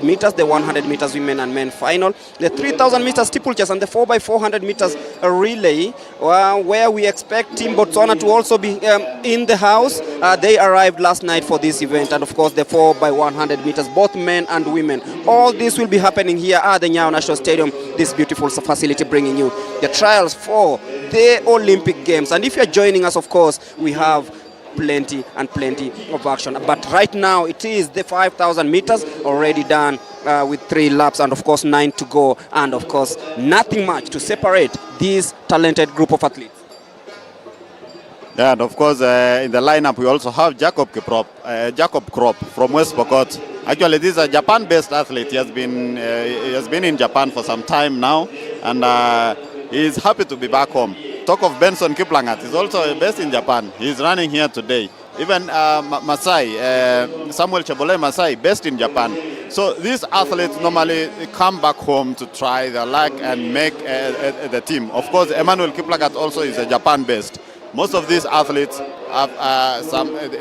meters, the 100 meters women and men final, the 3,000 meters steeplechase, and the 4x400 meters relay, where we expect Team Botswana to also be in the house. They arrived last night for this event, and of course the 4x100 meters, both men and women. All this will be happening here at the Nyayo National Stadium, this beautiful facility, bringing you the trials for the Olympic Games. And if you're joining us, of course, we have plenty of action. But right now it is the 5,000 meters already done with 3 laps, and of course 9 to go, and of course nothing much to separate this talented group of athletes. Yeah, and of course in the lineup we also have Jacob Krop from West Pokot. Actually, this is a Japan-based athlete. He has been in Japan for some time now, and he is happy to be back home. Talk of Benson Kiplangat, he's also based in Japan. He's running here today. Even Masai, Samuel Chebo Masai, based in Japan. So these athletes normally come back home to try their luck and make the team. Of course, Emmanuel Kiplangat also is a Japan-based. Most of these athletes have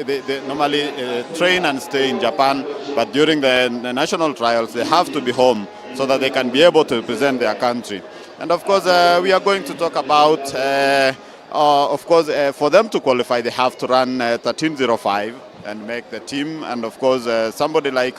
they normally train and stay in Japan, but during the national trials they have to be home so that they can be able to represent their country. And of course, we are going to talk about, of course, for them to qualify, they have to run 13:05 and make the team. And of course, somebody like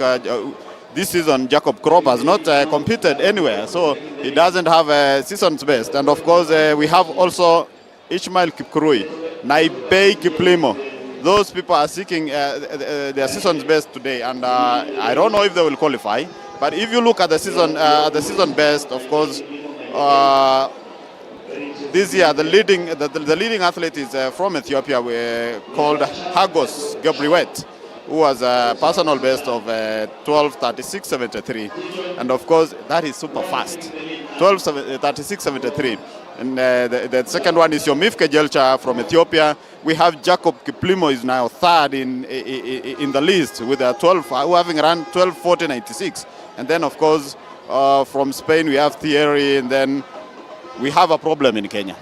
this season, Jacob Krop has not competed anywhere, so he doesn't have a season's best. And of course, we have also Ishmael Kipkurui, Naibei Kiplimo. Those people are seeking their season's best today, and I don't know if they will qualify. But if you look at the season best, of course. This year, the leading athlete is from Ethiopia, called Hagos Gebriwet, who has a personal best of 12:36.73, and of course that is super fast, 12:36.73. And the second one is Yomif Kejelcha from Ethiopia. We have Jacob Kiplimo is now third in the list with a 12, who having run 12:40.96, and then of course. From Spain we have Thierry, and then we have a problem in Kenya.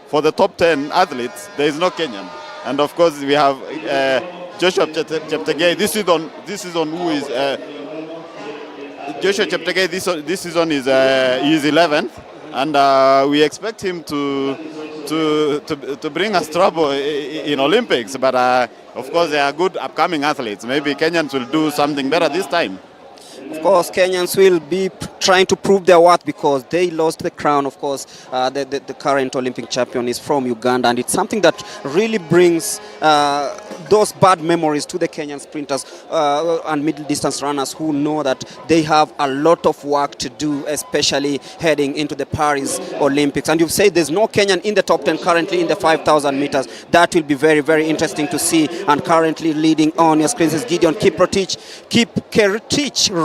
For the top 10 athletes, there is no Kenyan. And of course we have Joshua Cheptegei. This season who is Joshua Cheptegei this season is he is 11th, and we expect him to bring us trouble in Olympics. But of course they are good upcoming athletes. Maybe Kenyans will do something better this time. Of course, Kenyans will be trying to prove their worth because they lost the crown. Of course, the current Olympic champion is from Uganda, and it's something that really brings those bad memories to the Kenyan sprinters and middle distance runners who know that they have a lot of work to do, especially heading into the Paris Olympics. And you've said there's no Kenyan in the top 10 currently in the 5,000 meters. That will be very, very interesting to see. And currently leading on your screens is Gideon Kiprotich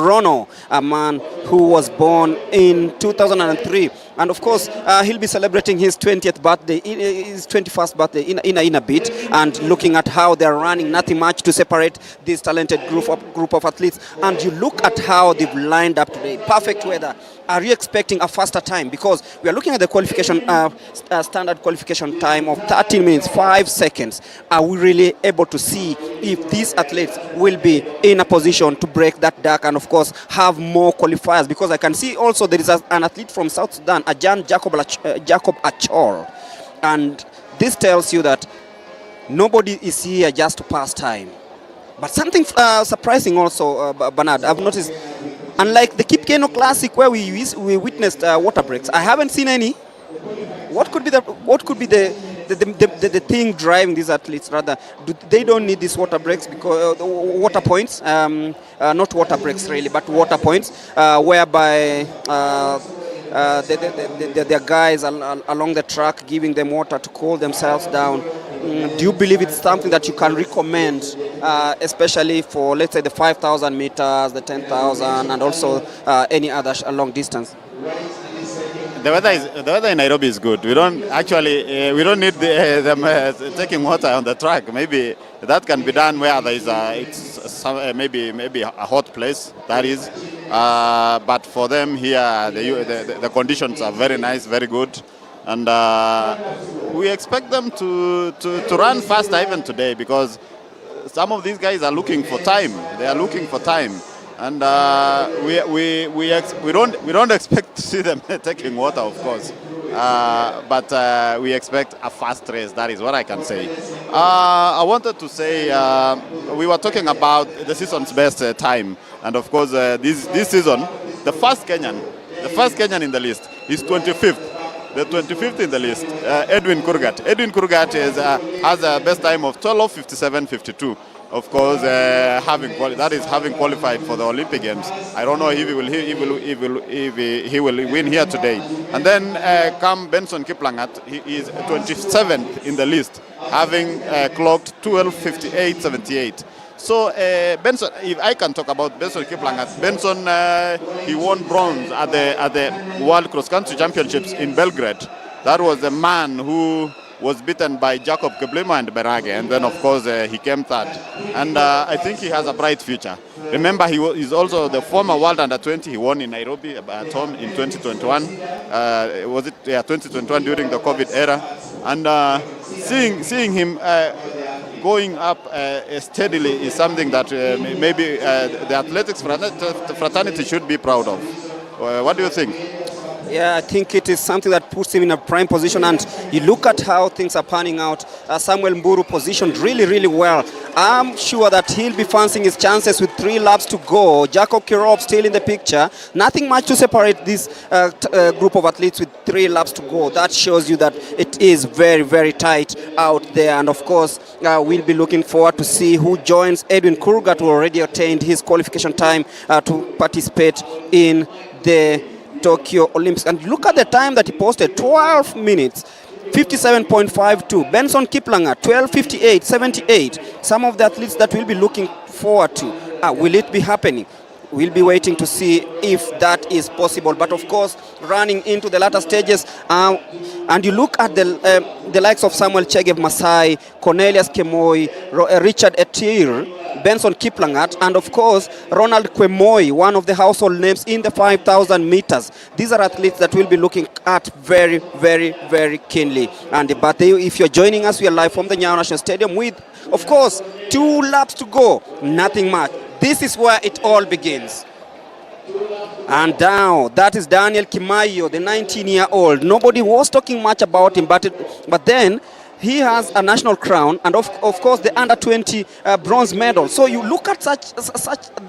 Rono, a man who was born in 2003. And of course, he'll be celebrating his 20th birthday, his 21st birthday in a bit, and looking at how they're running, nothing much to separate this talented group of athletes. And you look at how they've lined up today. Perfect weather. Are you expecting a faster time? Because we are looking at the qualification, standard qualification time of 13 minutes, 5 seconds. Are we really able to see if these athletes will be in a position to break that dark and, of course, have more qualifiers? Because I can see also there is an athlete from South Sudan, Ajan Jacob Achor. And this tells you that nobody is here just to pass time. But something surprising also, Bernard, I've noticed, unlike the Kipkeno Classic where we witnessed water breaks, I haven't seen any. What could be the thing driving these athletes? Rather, they don't need these water breaks because water points, not water breaks really, but water points, whereby their guys along the track giving them water to cool themselves down. Do you believe it's something that you can recommend, especially for, let's say, the 5,000 meters, the 10,000, and also any other long distance? The weather in Nairobi is good. We don't need them taking water on the track. Maybe that can be done where there is maybe a hot place. That is, but for them here, the conditions are very nice, very good. And we expect them to run faster even today, because some of these guys are looking for time. They are looking for time. And we don't expect to see them taking water, of course. But we expect a fast race. That is what I can say. I wanted to say we were talking about the season's best time, and of course this season, the first Kenyan in the list is 25th. The 25th in the list, Edwin Kurgat. Edwin Kurgat has a best time of 12:57:52. Of course, having qualified for the Olympic Games. I don't know if he will win here today. And then come Benson Kiplangat. He is 27th in the list, having clocked 12:58:78. So Benson, if I can talk about Benson Kiplangat, Benson he won bronze at the World Cross Country Championships in Belgrade. That was the man who was beaten by Jacob Keblema and Berage, and then of course he came third. And I think he has a bright future. Remember, he's also the former World Under-20. He won in Nairobi at home in 2021. Was it 2021 during the COVID era? And seeing him going up steadily is something that maybe the athletics fraternity should be proud of. What do you think? Yeah, I think it is something that puts him in a prime position, and you look at how things are panning out. Samuel Mburu positioned really well. I'm sure that he'll be fancying his chances with 3 laps to go. Jacob Kirop still in the picture. Nothing much to separate this group of athletes with 3 laps to go. That shows you that it is very tight out there, and of course we'll be looking forward to see who joins Edwin Kurgat, who already attained his qualification time to participate in the Tokyo Olympics. And look at the time that he posted, 12 minutes 57.52. Benson Kiplanger 12:58:78. Some of the athletes that we'll be looking forward to. Will it be happening? We'll be waiting to see if that is possible. But of course, running into the latter stages, and you look at the likes of Samuel Chegev Masai, Cornelius Kemoi, Richard Etir, Benson Kiplangat, and of course Ronald Kwemoi, one of the household names in the 5,000 meters. These are athletes that we'll be looking at very keenly. And if you're joining us, we are live from the Nyayo National Stadium with, of course, 2 laps to go. Nothing much. This is where it all begins. And now, that is Daniel Kimayo, the 19-year-old. Nobody was talking much about him, but then he has a national crown, and of course the under-20 bronze medal. So you look at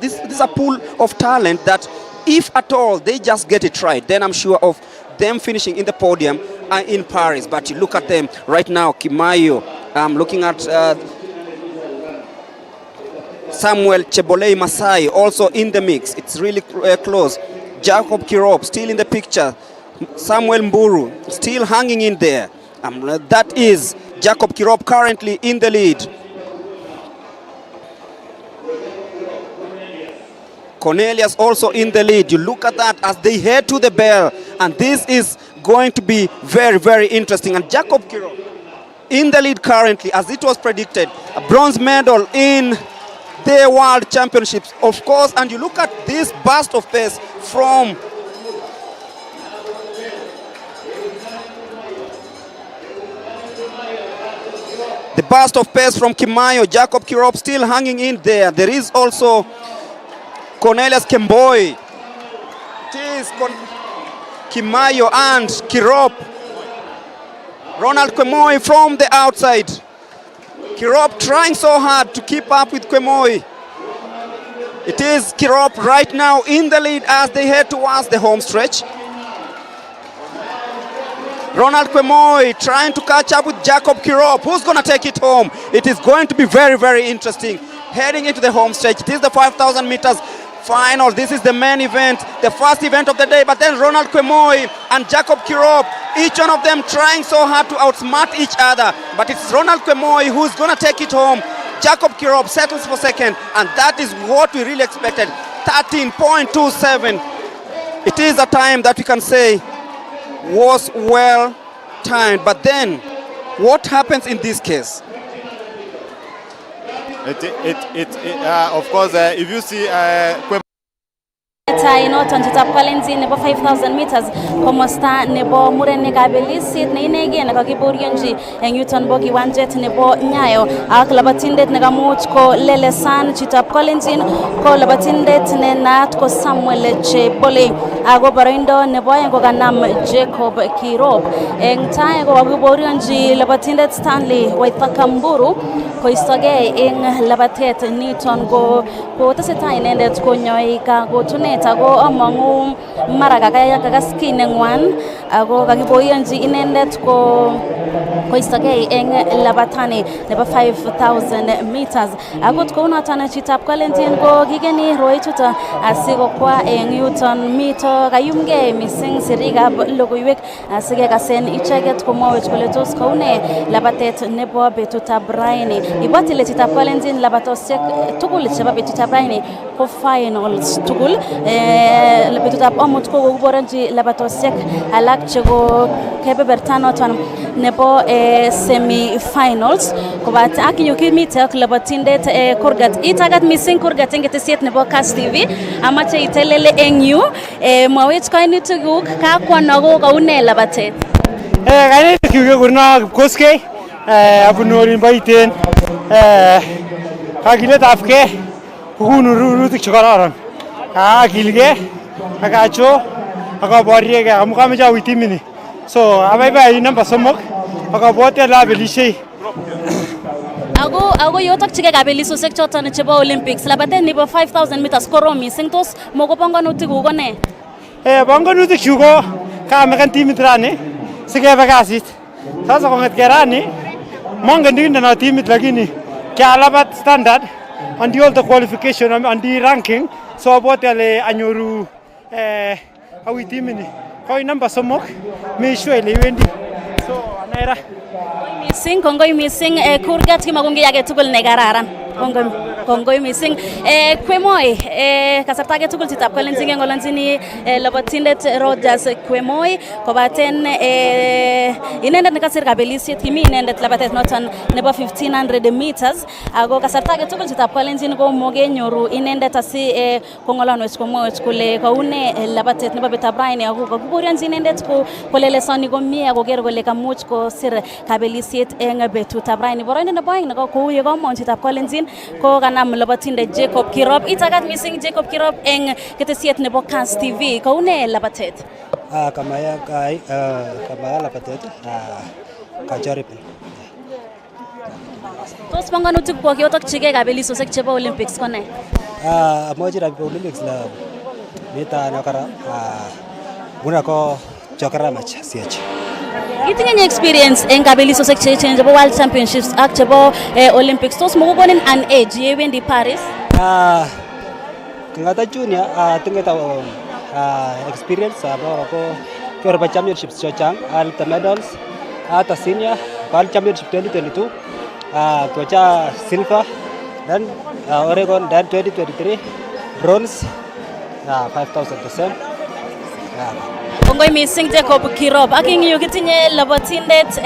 this is a pool of talent that, if at all they just get it right, then I'm sure of them finishing in the podium in Paris. But you look at them right now, Kimayo. I'm looking at Samuel Chebolei Masai also in the mix. It's really close. Jacob Kirop still in the picture. Samuel Mburu still hanging in there. That is Jacob Kirop currently in the lead. Cornelius also in the lead. You look at that as they head to the bell, and this is going to be very interesting. And Jacob Kirop in the lead currently, as it was predicted, a bronze medal in the World Championships, of course. And you look at this burst of pace from Kimayo. Jacob Kirop still hanging in there. There is also Cornelius Kemboi. It is Kimayo and Kirop. Ronald Kemoi from the outside. Kirop trying so hard to keep up with Kemoi. It is Kirop right now in the lead as they head towards the home stretch. Ronald Kemoi trying to catch up with Jacob Kirop. Who's going to take it home? It is going to be very interesting. Heading into the home stretch. It is the 5,000 meters final. This is the main event, the first event of the day. But then Ronald Kemoi and Jacob Kirop, each one of them trying so hard to outsmart each other. But it's Ronald Kemoi who's going to take it home. Jacob Kirop settles for second, and that is what we really expected. 13.27. It is a time that we can say was well timed. But then, what happens in this case? Of course, if you see tesetai noton chitab Kalenjin nebo 5000 meters komosta nebo murenik kabelisit ne inegen nekakiborionji eng yuton bo kiwanjet nebo Nyayo ak labatindet nekamuch ko lelesan chitab Kalenjin ko labatindet ne naat ko Samuel Chebole ako boroindo nebo aeng ko kanam Jacob Kirop eng tai ko kakiborionji labatindet Stanley Waithaka Mburu koistogei eng labatet niton ko tesetai inendet konyoi kakotunet ako amangu mara kakakas kii nengwan ako kakiborionji inendet koistogei eng labatani nebo 5000 meters akot kounoton chitab Kalenjin ko kigeni roichuto asikokwa eng yuton mito kayumgei mising sirikab logoiwek asikekasen icheget komwowech kole tos kaune labatet nebo betutab raini. Ibwat ile chitab Kalenjin labatosiek tugul chebo betutab raini ko finals tugul. Betutab amut ko kokiborionji labatosiek alak cheko kebeberta noton nebo semi finals kobate ak yu kimite ak labatindet Kurgat. Itagat mising Kurgat eng ketesiet nebo KASS TV amache itelele eng yu mwawech kainutikuk kakwono kaune labatet. Kainutikuk kekurno Kipkoskei abunu olin bo Iten. Kakiletabgei kokonu rurutik chekororon. Akilgei akacho akaboriegei amu kameche awi timini. So abaibai namba 3 akabwoti ale abelishei. Ako yotok chike kabelisosiek choton chebo Olympics labatet nebo 5000 meters korom mising tos moko panganutikuk ko ne? Panganutikchu ko kamekan timit rani sikebe kasit. Sasa kong'etkei rani mongen ndindeno timit lakini kialabat standard and all the qualification and the ranking so abwoti ale anyoru awi timini. Koi namba 3 meishwe ile iwendi. So anaira kongoi mising Kurgat kimakongei age tugul ne kararan. Kongoi mising Kwemoi kasarta age tugul chitab Kalenjin ngolonjini labatindet Rogers Kwemoi kobaten inendet nekasir kabelisiet kimi inendet labatet noton nebo 1500 meters ako kasarta age tugul chitab Kalenjin ko mogenyoru inendet asi kongolonwech komwowech kole kaune labatet nebo betutab raini ako kakiborionji inendet kolelesoni komie akoker kole kamuch kosir kabelisiet eng betutab raini. Boroindo nebo aeng neko kou ye komong chitab Kalenjin ko kanam labatindet Jacob Kirop. Itagat mising Jacob Kirop eng ketesiet nebo KASS TV. Kaune labatet? Kamaya labatet kajaribu. Tos panganutik kwok yotokchigei kabelisosiek chebo Olympics ko ne? Amoche rabi Olympics la mita nakara una ko chokara match siach. Itinye experience eng kabelisosiek cheechen chebo World Championships ak chebo Olympics. Tos mokokonin an age yewendi Paris? Ngata junior tinge ta experience ko kerba championships chochang alta medals ata senior World Championship 2022 kocha silver then Oregon then 2023 bronze 5000%. Kongoi mising Jacob Kirop. Ak ing yu kitinye labatindet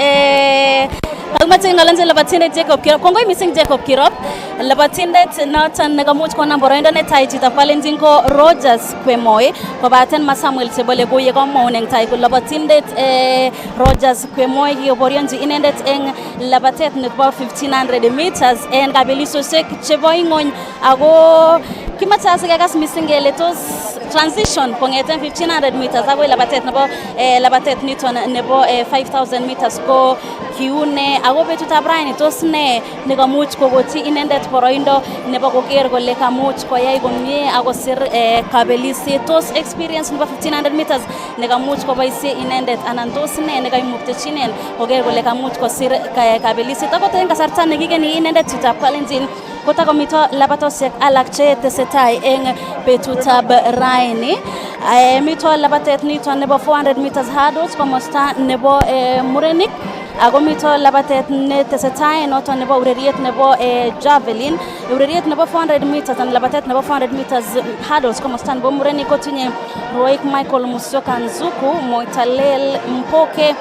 Kalmatin ngalanze labatindet Jacob Kirop. Kongoi mising Jacob Kirop. Labatindet noton nekamuch konam boroindo netai chitab Kalenjin ko Rogers Kwemoi kobaten ma Samuel Chebole ko ye komong eng tai ko labatindet Rogers Kwemoi kiborionji inendet eng labatet nebo 1500 meters en kabelisosiek chebo ingony ako kimache asikekas mising kele tos transition kongeten 1500 meters akoi labatet niton nebo 5000 meters ko kiune ako betutab raini tos ne nekamuch kokoti inendet boroindo nebo koker kole kamuch koyai komie akosir kabelisiet. Tos experience nebo 1500 meters nekamuch koboisie inendet anan tos ne nekaimuktechinen koker kole kamuch kosir kabelisiet. Akot eng kasarta nekikeni inendet chitab Kalenjin kotakomito labatosiek alak che tesetai eng betutab raini. Mito labatet nito nebo 400 meters hurdles komosta nebo murenik ako mito labatet ne tesetai noton nebo ureriet nebo javelin, ureriet nebo 400 meters and labatet nebo 400 meters hurdles komosta nebo murenik kotinye Roik Michael Musyoka Nzuku, Moitalel Mpoke,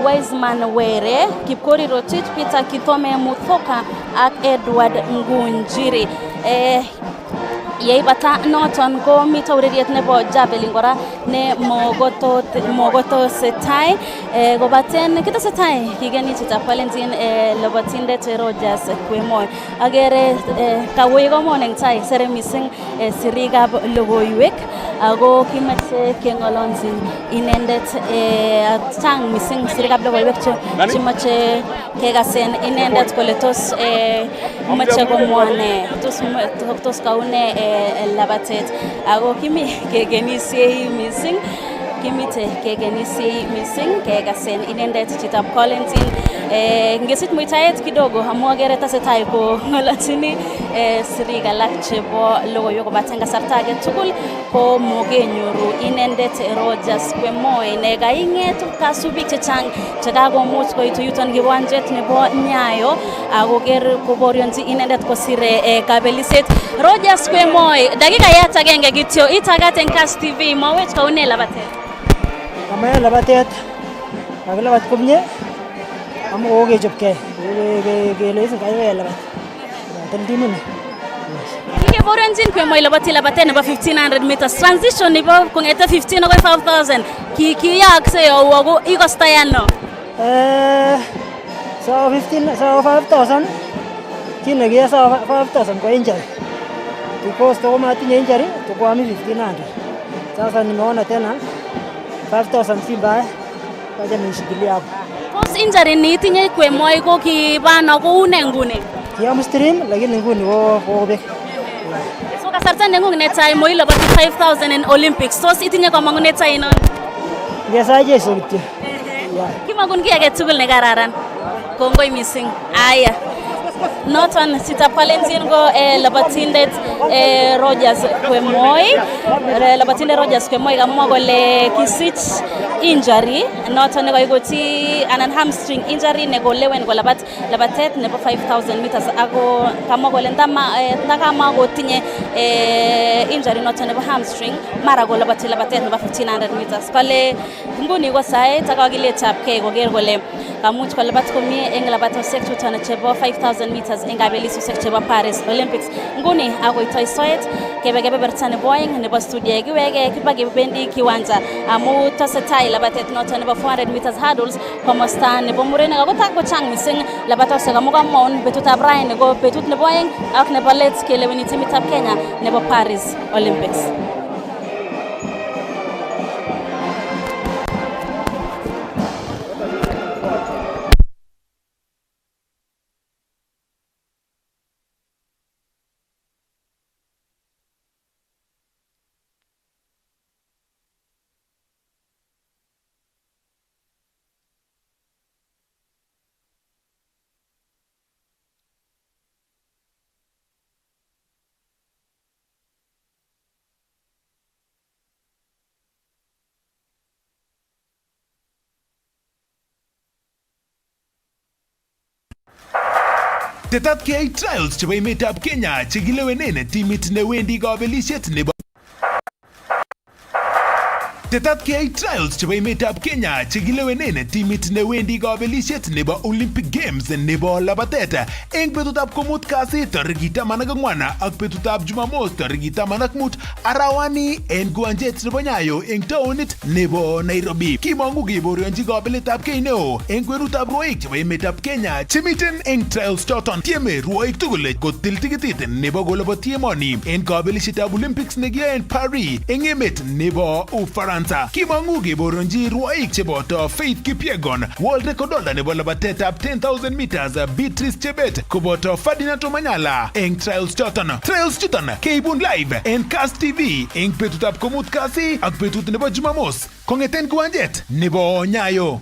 Wiseman Were, Kipkori Rotich, Peter Kithome Muthoka ak Edward Ngunjiri. yeibata noton ko mito ureriet nebo javelin kora ne mogotosetai kobaten kitesetai kigeni chitab Kalenjin lobotindet Rogers Kwemoi agere kawei komon eng tai sere mising sirikab logoiwek ako kimeche kengolonji inendet chang mising sirikab logoiwek chemoche kekasen inendet kole tos moche komwane tos kaune labatet ako kimi kegenisiei mising kimite kegenisiei mising kekasen inendet chitab Kalenjin ngesich muitaet kidogo amu agere tesetai ko ngolachini sirik alak chebo logoiwek kobaten kasarta age tugul ko mogenyoru inendet Rogers Kwemoi ne kainget kasubik chechang chekakomuch koitu yuton kiwanjet nebo Nyayo akoker koborionji inendet kosire kabeliset. Rogers Kwemoi, dakika yat agenge kityo itagat eng KASS TV mawech kaune labatet. Kamaya labatet kakilabat komye amu okechopkei kelesi kaya labat tendimini Kikeborionjin Kwemoi labatet nebo 1500 meters transition nebo kongete 15 akoi 5000 kiyaakse yo ako ikostayano so 15 so 5000 kine kia so 5000 kwa injury because to matinye injury tukwami 1500 sasa nimeona tena 5000 si mbaya kaja nishikilia hapo. Tos injury ni itinye Kwemoi ko kibano ko une nguni? Kiamstream lakini nguni ko bek. So kasarta nengung netai moi loboti 5000 in Olympics. Tos itinye kamangunet ainon? Ngesaje so kityo. Kimagun ki age tugul ne kararan. Kongoi mising. Aya. Noton chitab Kalenjin ko labatindet Rogers Kwemoi. Labatindet Rogers Kwemoi kamwa kole kisich injury noton ne koigoti anan hamstring injury ne kolewen ko labatet nebo 5000 meters ako kamwa kole ndakama kotinye injury noton nebo hamstring mara ko labatet nebo 1500 meters kole nguni ko sait akakiletab kei koker kole kamuch kolabat komie eng labatosiek chuton chebo 5000 meters eng kabelisosiek chebo Paris Olympics. Nguni akoitoi soet kebe kebeberta nebo oeng nebo studio kiwege kibakebendi kiwanja amu tesetai labatet noton nebo 400 meters hurdles komosta nebo murenik ako takochang mising labatosiek amu kamwaun betutab raini ko betut nebo oeng ak nebo let keleweni timitab Kenya nebo Paris Olympics. Tetat keyai trials chebo emetab Kenya chekilewenen timit newendi kabelisiet nebo Tetat keyai trials chebo emetab Kenya chekilewenen timit newendi kabelisiet nebo Olympic Games nebo labatet eng betutab komut kasi tarikit 14 ak betutab Jumamos tarikit 15 arawani eng kiwanjet nebo Nyayo eng taonit nebo Nairobi. Kimangu keborionji kabeletab kei neo eng kwenutab rwoik chebo emetab Kenya chemiten eng trials choton. Tieme rwoik tugul kotil tikitit nebo koloboti emoni eng kabelisietab Olympics nekiyoe eng Paris eng emet nebo Ufaransa. Kimangu keborionji rwoik cheboto Faith Kipyegon, world record holder nebo labatetab 10000 meters Beatrice Chebet koboto Ferdinand Omanyala eng trials choton. Trials chuton keibun live eng KASS TV eng betutab komut kasi ak betut nebo Jumamos kongeten kiwanjet nebo Nyayo.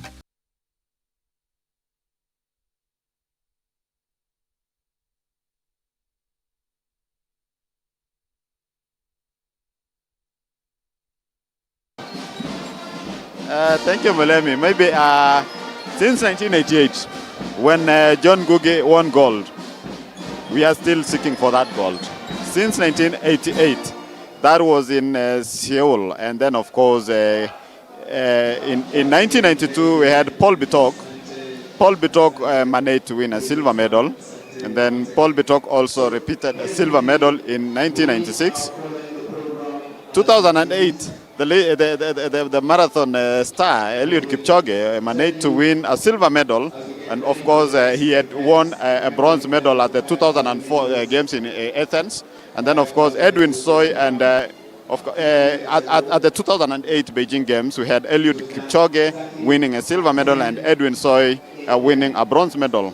Thank you, Mulemi. Maybe since 1988, when John Ngugi won gold, we are still seeking for that gold. Since 1988, that was in Seoul. And then, of course, in 1992, we had Paul Bitok. Paul Bitok managed to win a silver medal. And then Paul Bitok also repeated a silver medal in 1996. 2008, the marathon star, Eliud Kipchoge, managed to win a silver medal. And of course, he had won a bronze medal at the 2004 Games in Athens. And then, of course, Edwin Soy and at the 2008 Beijing Games, we had Eliud Kipchoge winning a silver medal and Edwin Soy winning a bronze medal.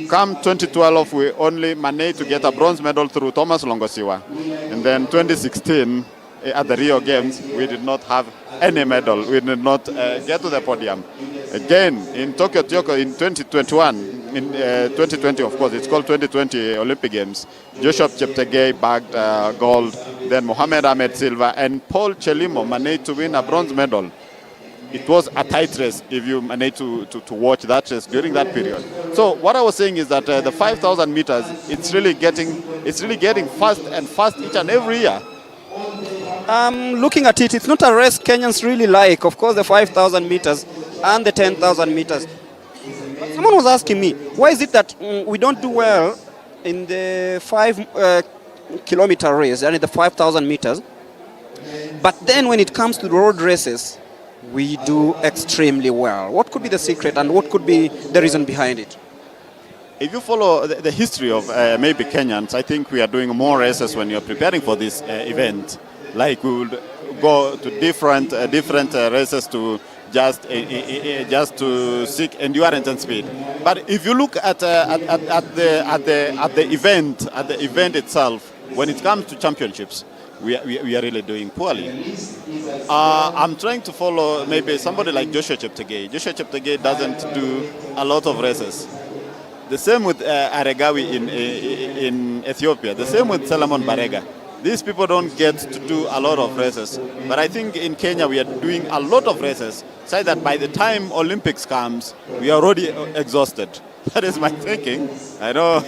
Come 2012, we only managed to get a bronze medal through Thomas Longosiwa. And then 2016, at the Rio Games, we did not have any medal. We did not get to the podium. Again, in Tokyo in 2021, in 2020, of course, it's called 2020 Olympic Games, Joshua Cheptegei bagged gold, then Mohamed Ahmed silver, and Paul Chelimo managed to win a bronze medal. It was a tight race if you managed to watch that race during that period. So what I was saying is that the 5,000 meters, it's really getting fast and fast each and every year. Looking at it, it's not a race Kenyans really like. Of course, the 5,000 meters and the 10,000 meters. But someone was asking me, why is it that we don't do well in the 5-kilometer race and in the 5,000 meters, but then when it comes to the road races, we do extremely well? What could be the secret and what could be the reason behind it? If you follow the history of maybe Kenyans, I think we are doing more races when you're preparing for this event. Like we would go to different races to just to seek endurance and speed. But if you look at the event itself, when it comes to championships, we are really doing poorly. I'm trying to follow maybe somebody like Joshua Cheptegei. Joshua Cheptegei doesn't do a lot of races. The same with Aregawi in Ethiopia. The same with Solomon Barega. These people don't get to do a lot of races. But I think in Kenya we are doing a lot of races, so that by the time Olympics comes, we are already exhausted. That is my thinking. I know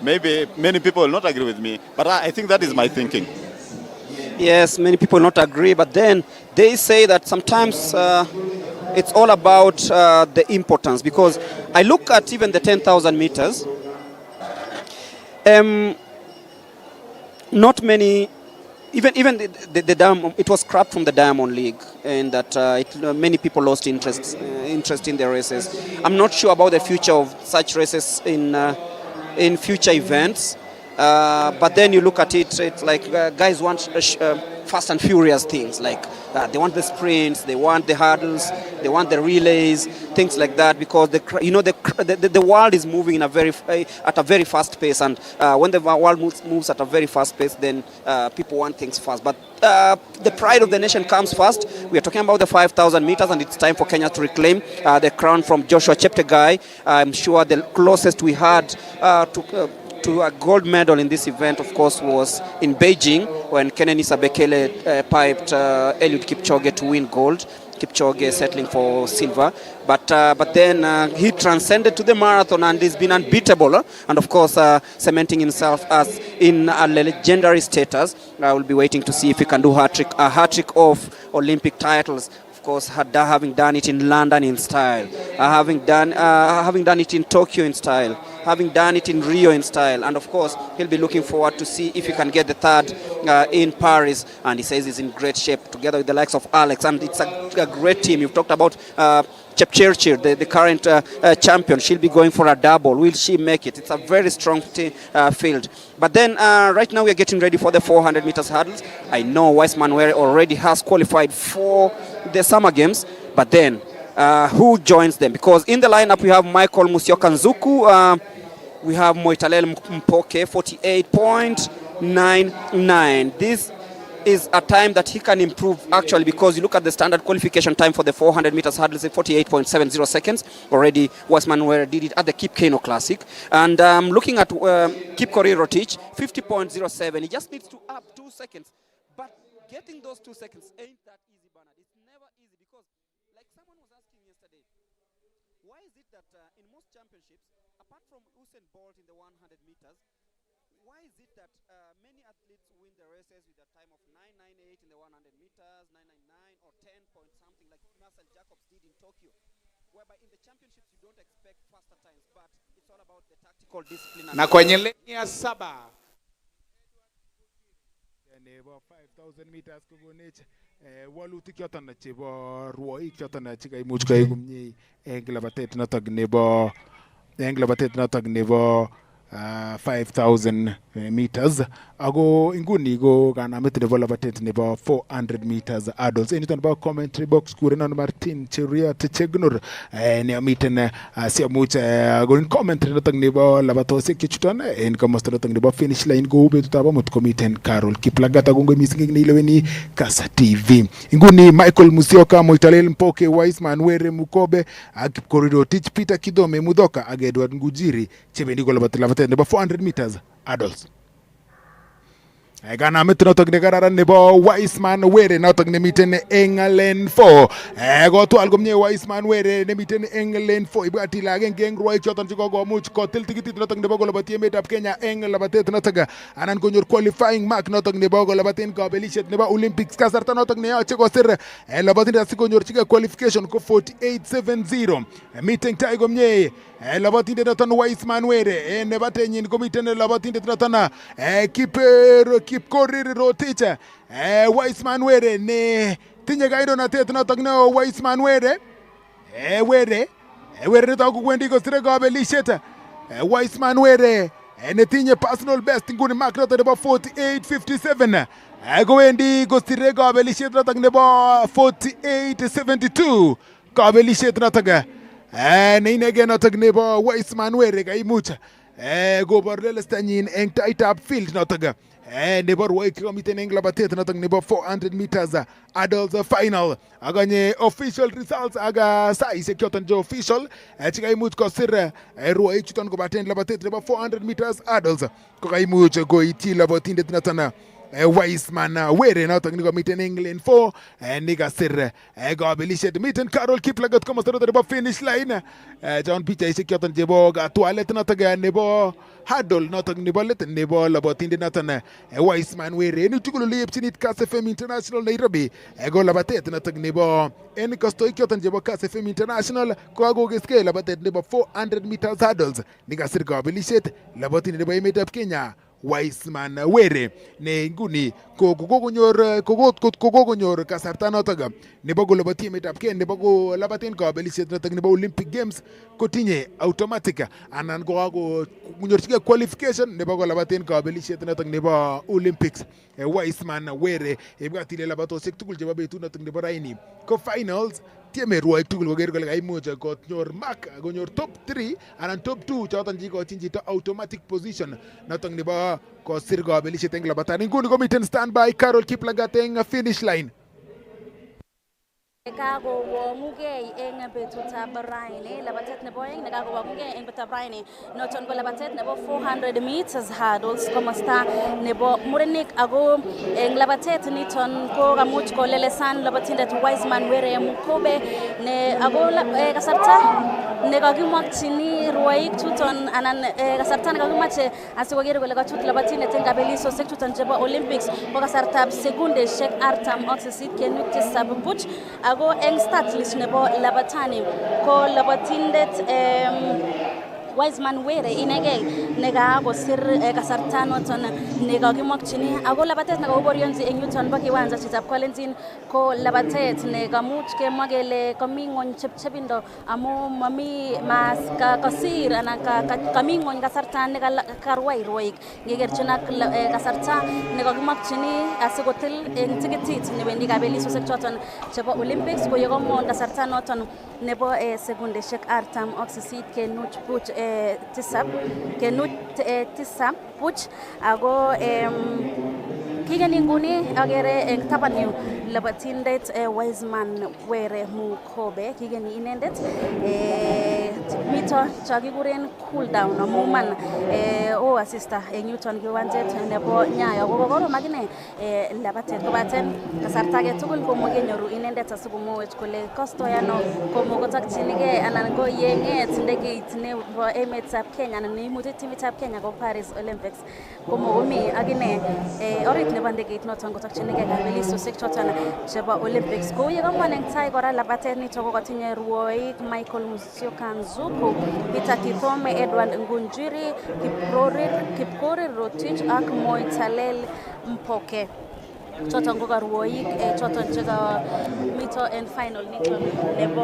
maybe many people will not agree with me, but I think that is my thinking. Yes, many people not agree, but then they say that sometimes it's all about the importance, because I look at even the 10,000 meters, not many, even the Diamond, it was scrapped from the Diamond League, and that many people lost interest in the races. I'm not sure about the future of such races in future events. But then you look at it, it's like guys want fast and furious things, like they want the sprints, they want the hurdles, they want the relays, things like that, because the world is moving in at a very fast pace, and when the world moves at a very fast pace, then people want things fast. But the pride of the nation comes first. We are talking about the 5,000 meters, and it's time for Kenya to reclaim the crown from Joshua Cheptegei. I'm sure the closest we had to a gold medal in this event, of course, was in Beijing when Kenenisa Bekele piped Eliud Kipchoge to win gold. Kipchoge settling for silver, but then he transcended to the marathon and he's been unbeatable, and of course cementing himself as in a legendary status. I will be waiting to see if he can do a hat-trick of Olympic titles. Of course, having done it in London in style, having done it in Tokyo in style, having done it in Rio in style, and of course he'll be looking forward to see if he can get the third in Paris. And he says he's in great shape together with the likes of Alex, and it's a great team. You've talked about Chepchirchir, the current champion. She'll be going for a double. Will she make it? It's a very strong field. But then right now we are getting ready for the 400 meters hurdles. I know Wise Manuel already has qualified for the Summer Games, but then who joins them? Because in the lineup we have Michael Musyoka Nzuku, we have Moitalel Mpoke, 48.99. This is a time that he can improve, actually, because you look at the standard qualification time for the 400 meters hurdles, 48.70 seconds. Already Wise Manuel did it at the Kip Keino Classic. And looking at Kip Korir-Rotich, 50.07. He just needs to up 2 seconds. But getting those 2 seconds ain't that easy, Bernard. It's never easy, because like someone was asking yesterday, why is it that in most championships, apart from Usain Bolt in the 100 meters, why is it that many athletes win the races with a time of 9:98 in the 100 meters, 9:99 or 10 point something like Marcel Jacobs did in Tokyo? whereby in the championships you don't expect faster times, but it's all about the tactical discipline. Na kwenye leni ya 7 nebo 5000 meters kogonech walutik choton chebo ruoik choton chekaimuch koyai komie eng labatet notok nebo 5000 meters ako inguni ko kanamet nebo labatet nebo 400 meters adults. En yuton bo commentary box kurenon Martin Cheriot Chegnur ne amiten siamuch konin commentary notok nebo labatosiek chechuton en komosta notok nebo finish line kou betutab amut komiten Carol Kiplagat ako ngoi mising neileweni KASS TV. Inguni Michael Musioka, Moitalel Mpoke, Wiseman Were Mukobe ak Kipkorirotich, Peter Kidome Mudoka ak Edward Ngujiri chebendi ko labatet nebo 400 meters adults. Kanamet notok ne kararan nebo Wiseman Were notok nemiten eng lane 4. Kotwal komie Wiseman Were nemiten eng lane 4. Ibwati lagenge eng ruoik choton chekokomuch kotil tikitit notok nebo kolabati emetab Kenya eng labatet notok anan konyor qualifying mark notok nebo kolabaten kabelishet nebo Olympics. Kasarta notok neyoche kosir labatindet sikonyorchigei qualification ko 48.70. Miten tai komie labatindet noton Wiseman Were nebo tenyin komiten labatindet noton Kipkorir Rotich. Wiseman Were ne tinye kaidonatet notok neo. Wiseman Were Were nitok kwendi kosire kabelishet. Wiseman Were ne tinye personal best nguni mark notok nebo 48.57. Kowendi kosire kabelishet notok nebo 48.72. Kabelishet notok ne inege notok nebo Wiseman Were kaimuch kobor lelestanyin eng taitab field notok nebo ruoik chekomiten eng labatet notok nebo 400 meters adults final. Akanye official results aga saisiek choton jo official chekaimuch kosir ruoik chuton kobaten labatet nebo 400 meters adults kokaimuch koityi labatindet noton Wiseman Were notok nikomiten eng lane 4 nikasir kabelishet. Miten Carol Kiplagat komosta notok nebo finish line. Chon pichaisiek choton chebo katwalet notok nebo hurdle notok nebo let nebo labatindet noton Wiseman Were. Ni tugul oleyepchinit KASS FM International Nairobi. Ko labatet notok nebo en kostoik choton chebo KASS FM International ko akokeskei labatet nebo 400 meters hurdles nikasir kabelishet labatindet nebo emetab Kenya Wiseman Were ne nguni kokonyor kasarta notok nebo kolabati emetab Kenya nebo kolabaten kabelishet notok nebo Olympic Games kotinye automatic anan konyorchigei qualification nebo kolabaten kabelishet notok nebo Olympics. Wiseman Were ibwat ile labatosiek tugul chebo betut notok nebo raini ko finals tieme ruoik tugul koker kole kaimuch konyor mark konyor top 3 anan top 2 choton chikochin chito automatic position notok nebo kosir kabelishet eng labatani. Nguni komiten standby Carol Kiplagat eng finish line. Kakowong'ugei eng betutab raini, labatet nebo oeng nekakowong'ugei eng betutab raini noton ko labatet nebo 400 meters hurdles komosta nebo murenik, ako eng labatet niton ko kamuch kolelesan labatindet Wiseman Were Mukobe ne ako kasarta nekakimokchini ruoik chuton anan kasarta nekakimoche asikoker kole kachut labatindet eng kabelisosiek chuton chebo Olympics ko kasartab sekundeshek 48.7 buch. Ako eng start list nebo labatani ko labatindet Wiseman Were inegei nekakosir kasarta noton nekakimokchini. Ako labatet nekakoborionji eng yuton bo kiwanja chitab Kalenjin ko labatet nekamuch kemwa kele kami ng'ony chepchepindo amu mami kasir anan kami ng'ony kasarta nekaruai ruoik ngekerchin ak kasarta nekakimokchini asikotil eng tikitit newendi kabelisosiek choton chebo Olympics ko yekomong kasarta noton nebo sekundeshek 48.9 tisab buch. Ako kigeni nguni agere eng taban yu labatindet Wiseman Were Mukobe, kigeni inendet mito chakikuren cool down amu man o asista eng yuton kiwanjet nebo Nyayo ko kokorom akine labatet kobaten kasarta age tugul komokenyoru inendet asikomwowech kole kostoyano komokotokchinigei anan ko yeng'et ndegeit nebo emetab Kenya anan neimuti timitab Kenya ko Paris Olympics komokomi akine orit nebo ndegeit noton kotokchinigei kabelisosiek choton chebo Olympics. Kou ye kamwa eng tai kora labatet nito ko katinye ruoik Michael Musyoka Nzuku, Peter Kithome, Edward Ngunjiri, Kipkorir Rotich ak Moitalel Mpoke. Choton ko karuoik choton cheka mito en final nito nebo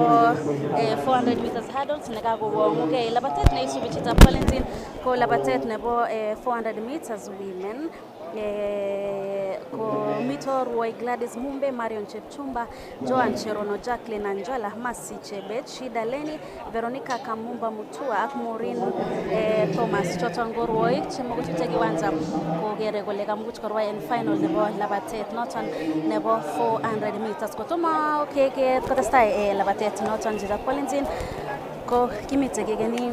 400 meters hurdles nekakowong'ugei. Labatet neisubi chitab Valentin ko labatet nebo 400 meters women. Ko mito ruoi Gladys Mumbe, Marion Chepchumba, Joan Cherono, Jacqueline Anjola, Masi Chebet, Shida Leni, Veronica Kamumba Mutua ak Maureen Thomas. Choton ko ruoik chemokotute kiwanja kokere kole kamuch korwai en final nebo labatet noton nebo 400 meters. Kotomo kotestai labatet noton chitab Valentin ko kimite kekeni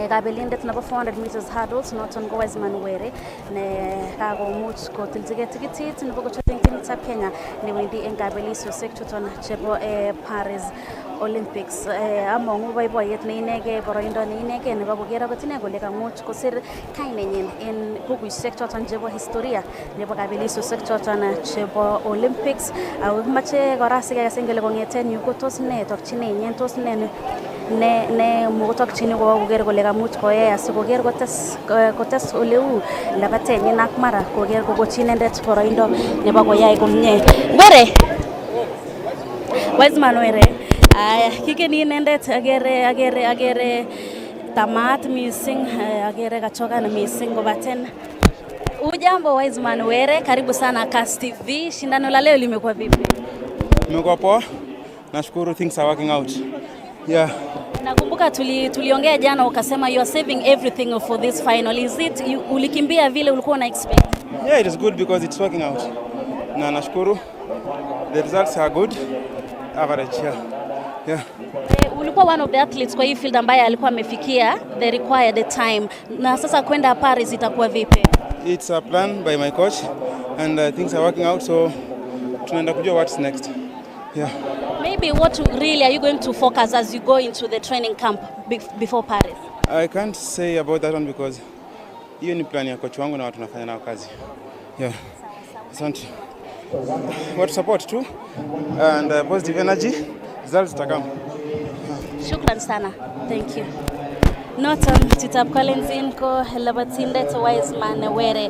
kabelindet nebo 400 meters hurdles noton ko Wiseman Were ne kakomuch kotilchigei tikitit nebo kochuteng timitab Kenya newendi eng kabelisiosiek chuton chebo Paris Olympics. Among'u boiboiyet neinegei, boroindo neinegei nebo koker akot ine kole kamuch kosir kainenyin en bukuisiek choton chebo historia nebo kabelisiosiek choton chebo Olympics. Ako kimache kora sikekas kele kong'eten yu ko tos ne tokchinenyin, tos ne mokotokchini koker kole kamuch koyai asikoker kotes oleu labatenyin ak mara koker kokochi inendet boroindo nebo koyai komie. Were Wiseman Were kikeni inendet agere tamat mising, agere kachokan mising kobaten. Ujambo Wiseman Were, karibu sana KASS TV. Shindano la leo limekuwa vipi? Nimekuwa poa. Nashukuru, things are working out. Yeah. Nakumbuka tuliongea jana ukasema you are saving everything for this final. Is it ulikimbia vile ulikuwa na expect? Yeah, it is good because it's working out. Na nashukuru. The results are good. Average, yeah. Ulikuwa one of the athletes kwa hii field ambaye alikuwa amefikia the required time. Na sasa kwenda Paris itakuwa vipi? It's a plan by my coach and things are working out, so tunaenda kujua what's next. Yeah. Maybe what really are you going to focus as you go into the training camp before Paris? I can't say about that one because hiyo ni plan ya coach wangu na watu tunafanya nao kazi. Yeah. Asante. What support too and positive energy, results takam. Shukran sana. Thank you. Noton chitab Valentin ko labatindet Wiseman Were.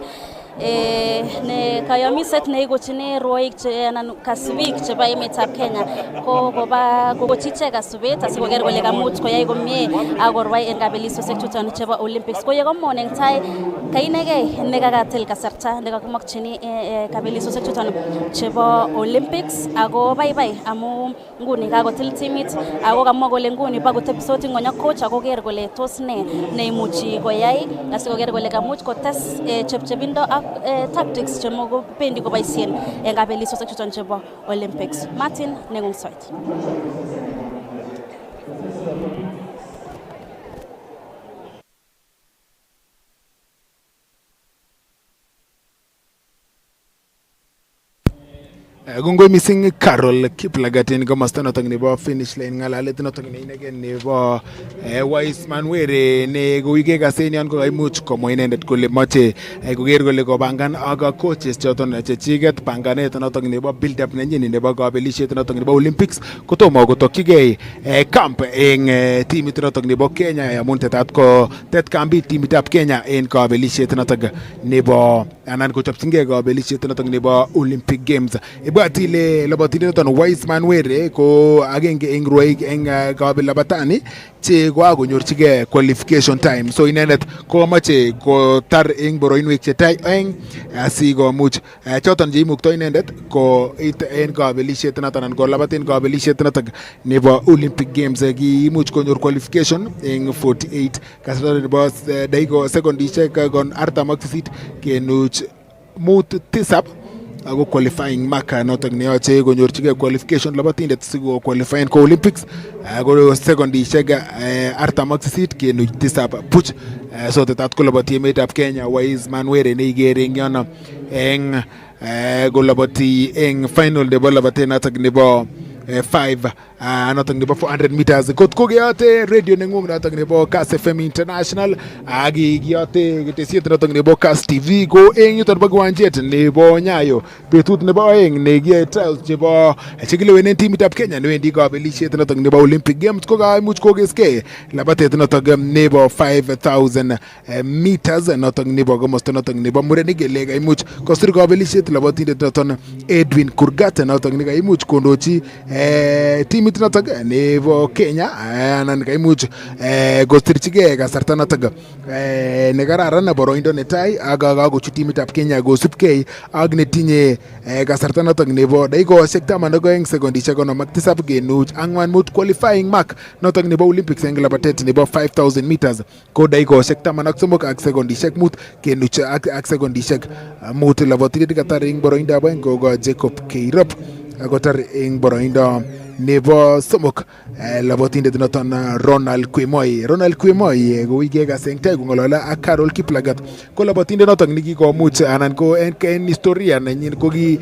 Ne kayomiset ne igochine ruoik anan kasubik chebo emetab Kenya ko koba kogochiche kasubet asikoker kole kamuch koyai komie akorwai en kabelisiosiek chuton chebo Olympics. Ko yekomon eng tai kainegei nekakatil kasarta nekakimokchini kabelisiosiek chuton chebo Olympics ako baibai amu nguni kakotil timit ako kamwa kole nguni pakotebsot ing'ony ak coach akoker kole tos ne neimuchi koyai asikoker kole kamuch kotes chepchebindo ak tactics chemo pendi koboisien en kabelisiosiek chuton chebo Olympics. Martin Nengung Soit. Kongoi missing Carol Kiplagat en komosta noton nebo finish line ng'alalet noton neinegen nebo Wiseman Were ne koike kasen yon kokaimuch komwa inendet kole moche koker kole kopangan ak coaches choton chechiket panganet noton nebo build up nenyin nebo kabelisiet noton nebo Olympics kotomo kotokyigei camp en timit noton nebo Kenya amun tetat kambit timitab Kenya en kabelisiet noton nebo anan kochopchingei kabelisiet noton nebo Olympic Games. Ibwatile labatindet noton Wiseman Were ko agenge eng ruoik eng kabelabatani che koakonyorchigei qualification time, so inendet komoche kotar eng boroinwek chetai oeng asikomuch choton cheimukto inendet ko it en kabelisiet noton anan ko labat en kabelisiet noton nebo Olympic Games. Kiimuch konyor qualification eng 48 kasarta nebo dakika sekondishek kon 48 kenuch 5-7 ako qualifying marker noton neyoche konyorchigei qualification labatindet siko qualifyen ko Olympics ako sekondishek 48 kenuch 7 puch. So tetat kolaboti emetab Kenya Wiseman Were neikere eng yono eng kolaboti eng final nebo labatet noton nebo 5 notok nebo 400 meters. Kot ko keyote radio nengung notok nebo KASS FM International ak kiyote ketesiet notok nebo KASS TV ko eng yuton bo kiwanjet nebo Nyayo betut nebo oeng nekiyoe trials chebo chekilewenen timitab Kenya newendi kabelisiet notok nebo Olympic Games ko kaimuch kokeskei labatet notok nebo 5000 meters notok nebo komosta notok nebo murenik ele kaimuch kosir kabelisiet labatindet noton Edwin Kurgat notok ne kaimuch kondochi timit notok nebo Kenya anan kaimuch kosirchigei kasarta notok ne kararan boroindo netai ak kakochut timitab Kenya kosubkei ak netinye kasarta notok nebo dakikoshek 12 sekondishek 57.45 qualifying mark notok nebo Olympics eng labatet nebo 5000 meters ko dakikoshek 13 ak sekondishek 5 ak sekondishek 5 labatindet katar eng boroindo aeng ko Jacob Keirop akotar eng boroindo nebo somok labatindet noton Ronald Kwemoi ko wikekas eng tai kong'olola ak Carol Kiplagat ko labatindet noton nikikomuch anan ko en historia nenyin ko ki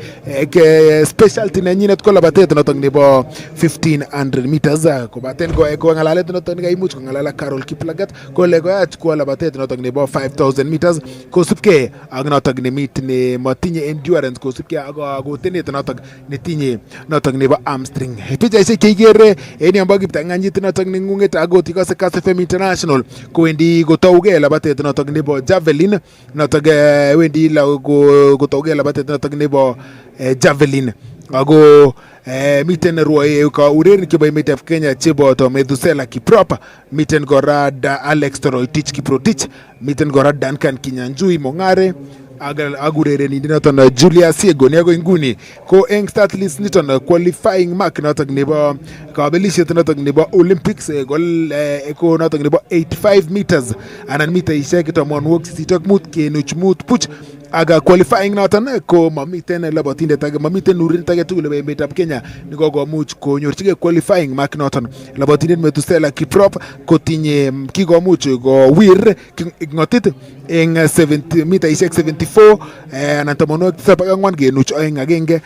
specialty nenyinet ko labatet noton nebo 1500 meters kobaten ko ng'alalet noton kaimuch kong'alala Carol Kiplagat kole koyach ko labatet noton nebo 5000 meters kosubkei ak noton ne matinye endurance kosubkei ak kotenet noton netinye noton nebo hamstring. Pichaisiek cheikere en yombo kiptang'anyit notok neng'ung'et akot ikose KASS FM International kowendi kotougei labatet notok nebo javelin notok wendi kotougei labatet notok nebo javelin ako miten ruoe ka urerenik chebo emetab Kenya cheboto Methusela Kiprop, miten kora Alex Toroitich Kiprotich, miten kora Duncan Kinyanjui Mong'are ak urerenindet noton Julius Yego ne ako inguni ko eng start list niton qualifying mark noton nebo kabelisiet noton nebo Olympics ko noton nebo 85 meters anan mitaisiek 85.5 puch aga qualifying noton ko mamiten labatindet age mamiten urerenindet age tugul nebo emetab Kenya nikokomuch konyorchigei qualifying mark noton. Labatindet Methusela Kiprop kotinye kikomuch kowir ng'otit eng 70 mitaisiek 74 anan 74.2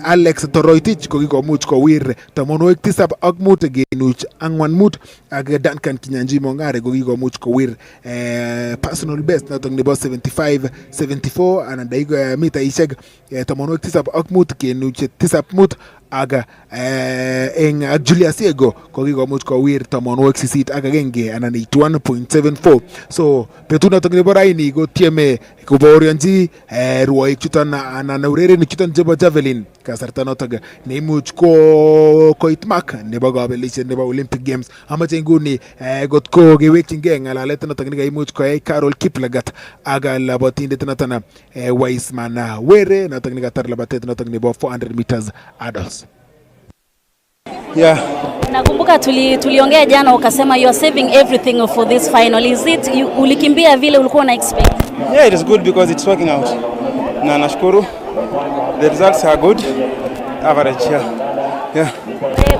Alex Toroitich ko kikomuch kowir 75.45 ak Duncan Kinyanjui Mong'are ko kikomuch kowir personal best noton nebo 74 anan mitaisiek 87.5 aga eng Julius Yego ko kikomuch kowir 81 anan 81.74. So betut notok nebo raini ko tieme kobaorionji ruoik chuton anan urerenik chuton chebo javelin kasarta notok neimuch koit mark nebo kabelisiet nebo Olympic Games. Amache nguni got ko kewekchingei ng'alalet notok nekaimuch koyai Carol Kiplagat ak labatindet noton Wiseman Were notok nekatar labatet notok nebo 400 meters adults. Yeah. Nakumbuka tuliongea jana ukasema you are saving everything for this final. Is it ulikimbia vile ulikuwa na expect? Yeah, it is good because it's working out. Na nashukuru. The results are good. Average, yeah.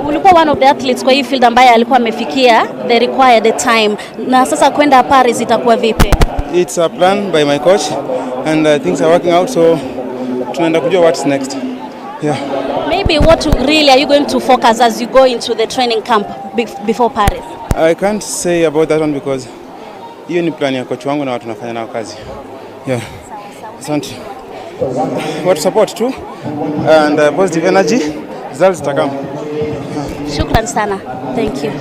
Ulikuwa one of the athletes kwa hii field ambaye alikuwa amefikia the required time. Na sasa kwenda Paris itakuwa vipi? It's a plan by my coach and things are working out, so tunaenda kujua what's next. Yeah. Maybe what really are you going to focus as you go into the training camp before Paris? I can't say about that one because hiyo ni plan ya coach wangu na watu tunafanya nao kazi. Yeah. Asante. What support too and positive energy, results takam. Shukran sana. Thank you.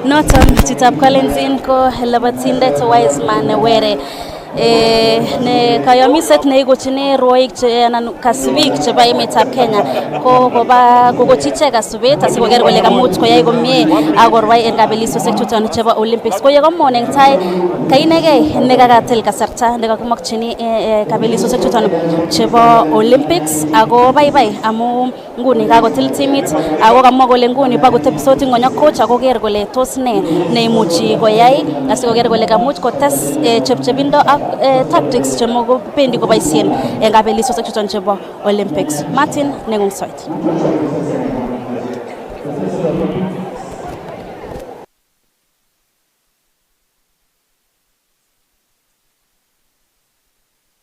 Noton Chitap Collins ko labatindet Wiseman Were ne kayamiset ne igochine roik che anan kasubik chebo emetab Kenya ko koba kogochiche kasubet asikoker kole kamuch koyai komie akorwai en kabelisosiek chuton chebo Olympics ko yekomon eng tai kainegei nekakatil kasarta nekakimokchini kabelisosiek chuton chebo Olympics ako baibai amu nguni kakotil timit ako kamwa kole nguni pa kotebsoti ng'ony coach akoker kole tos ne neimuchi koyai asikoker kole kamuch kotes chepchebindo ak tactics chemo pendi koboisien eng kabelisosiek chuton chebo Olympics. Martin Nengung Soit.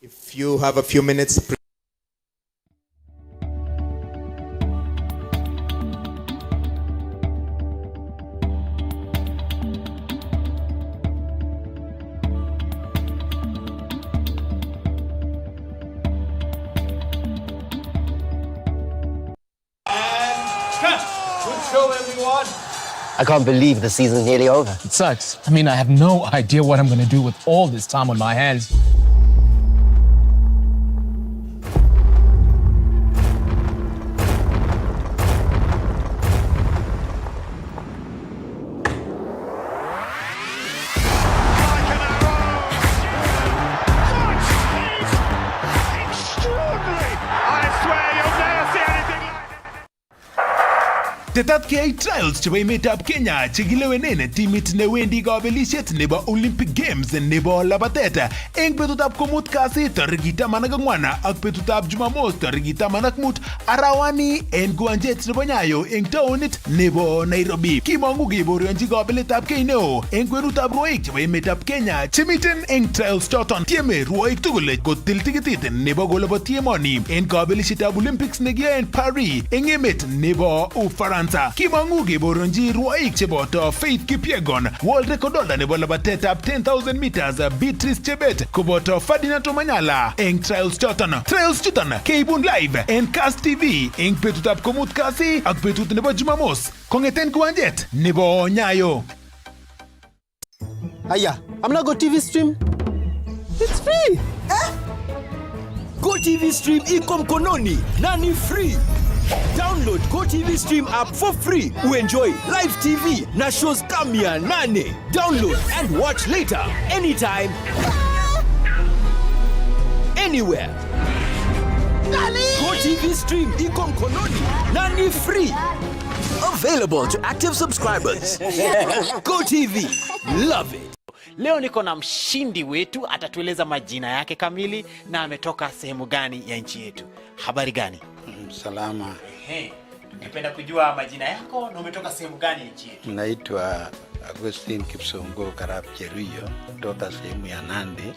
If you have a few minutes. Good show, everyone. I can't believe the season's nearly over. It sucks. I mean, I have no idea what I'm going to do with all this time on my hands. Tetat KA trials chebo emetab Kenya chekilewenen timit newendi kabelisiet nebo Olympic Games nebo labatet eng betutab komut kasi tarikit 14 ak betutab Jumamos tarikit 15 arawani eng kiwanjet nebo Nyayo eng taonit nebo Nairobi. Kimangu keborionji kabeletab kei neo eng kwenutab rwoik chebo emetab Kenya chemiten eng trials choton. Tieme rwoik tugul kotil tikitit nebo koloboti emoni eng kabelisietab Olympics nekiyoe eng Paris eng emet nebo Ufaransa. Kimangu keborionji rwoik cheboto Faith Kipyegon, world record holder nebo labatetab 10,000 meters Beatrice Chebet koboto Ferdinand Omanyala eng trials choton. Trials chuton keibun live eng KASS TV eng betutab komut kasi ak betut nebo Jumamos kongeten kiwanjet nebo Nyayo. Aya, I'm not Go TV stream. It's free. Go TV stream iko mkononi na ni free. Download Go TV Stream app for free. Enjoy live TV na shows kamia nane. Download and watch later anytime, anywhere. Go TV Stream iko mkononi na ni free. Available to active subscribers. Go TV, love it. Leo niko na mshindi wetu, atatueleza majina yake kamili na ametoka sehemu gani ya nchi yetu. Habari gani? Salama. Ningependa kujua majina yako na umetoka sehemu gani ya nchi yetu. Naitwa Agustin Kipsongo Karap Cheruyo kutoka sehemu ya Nandi.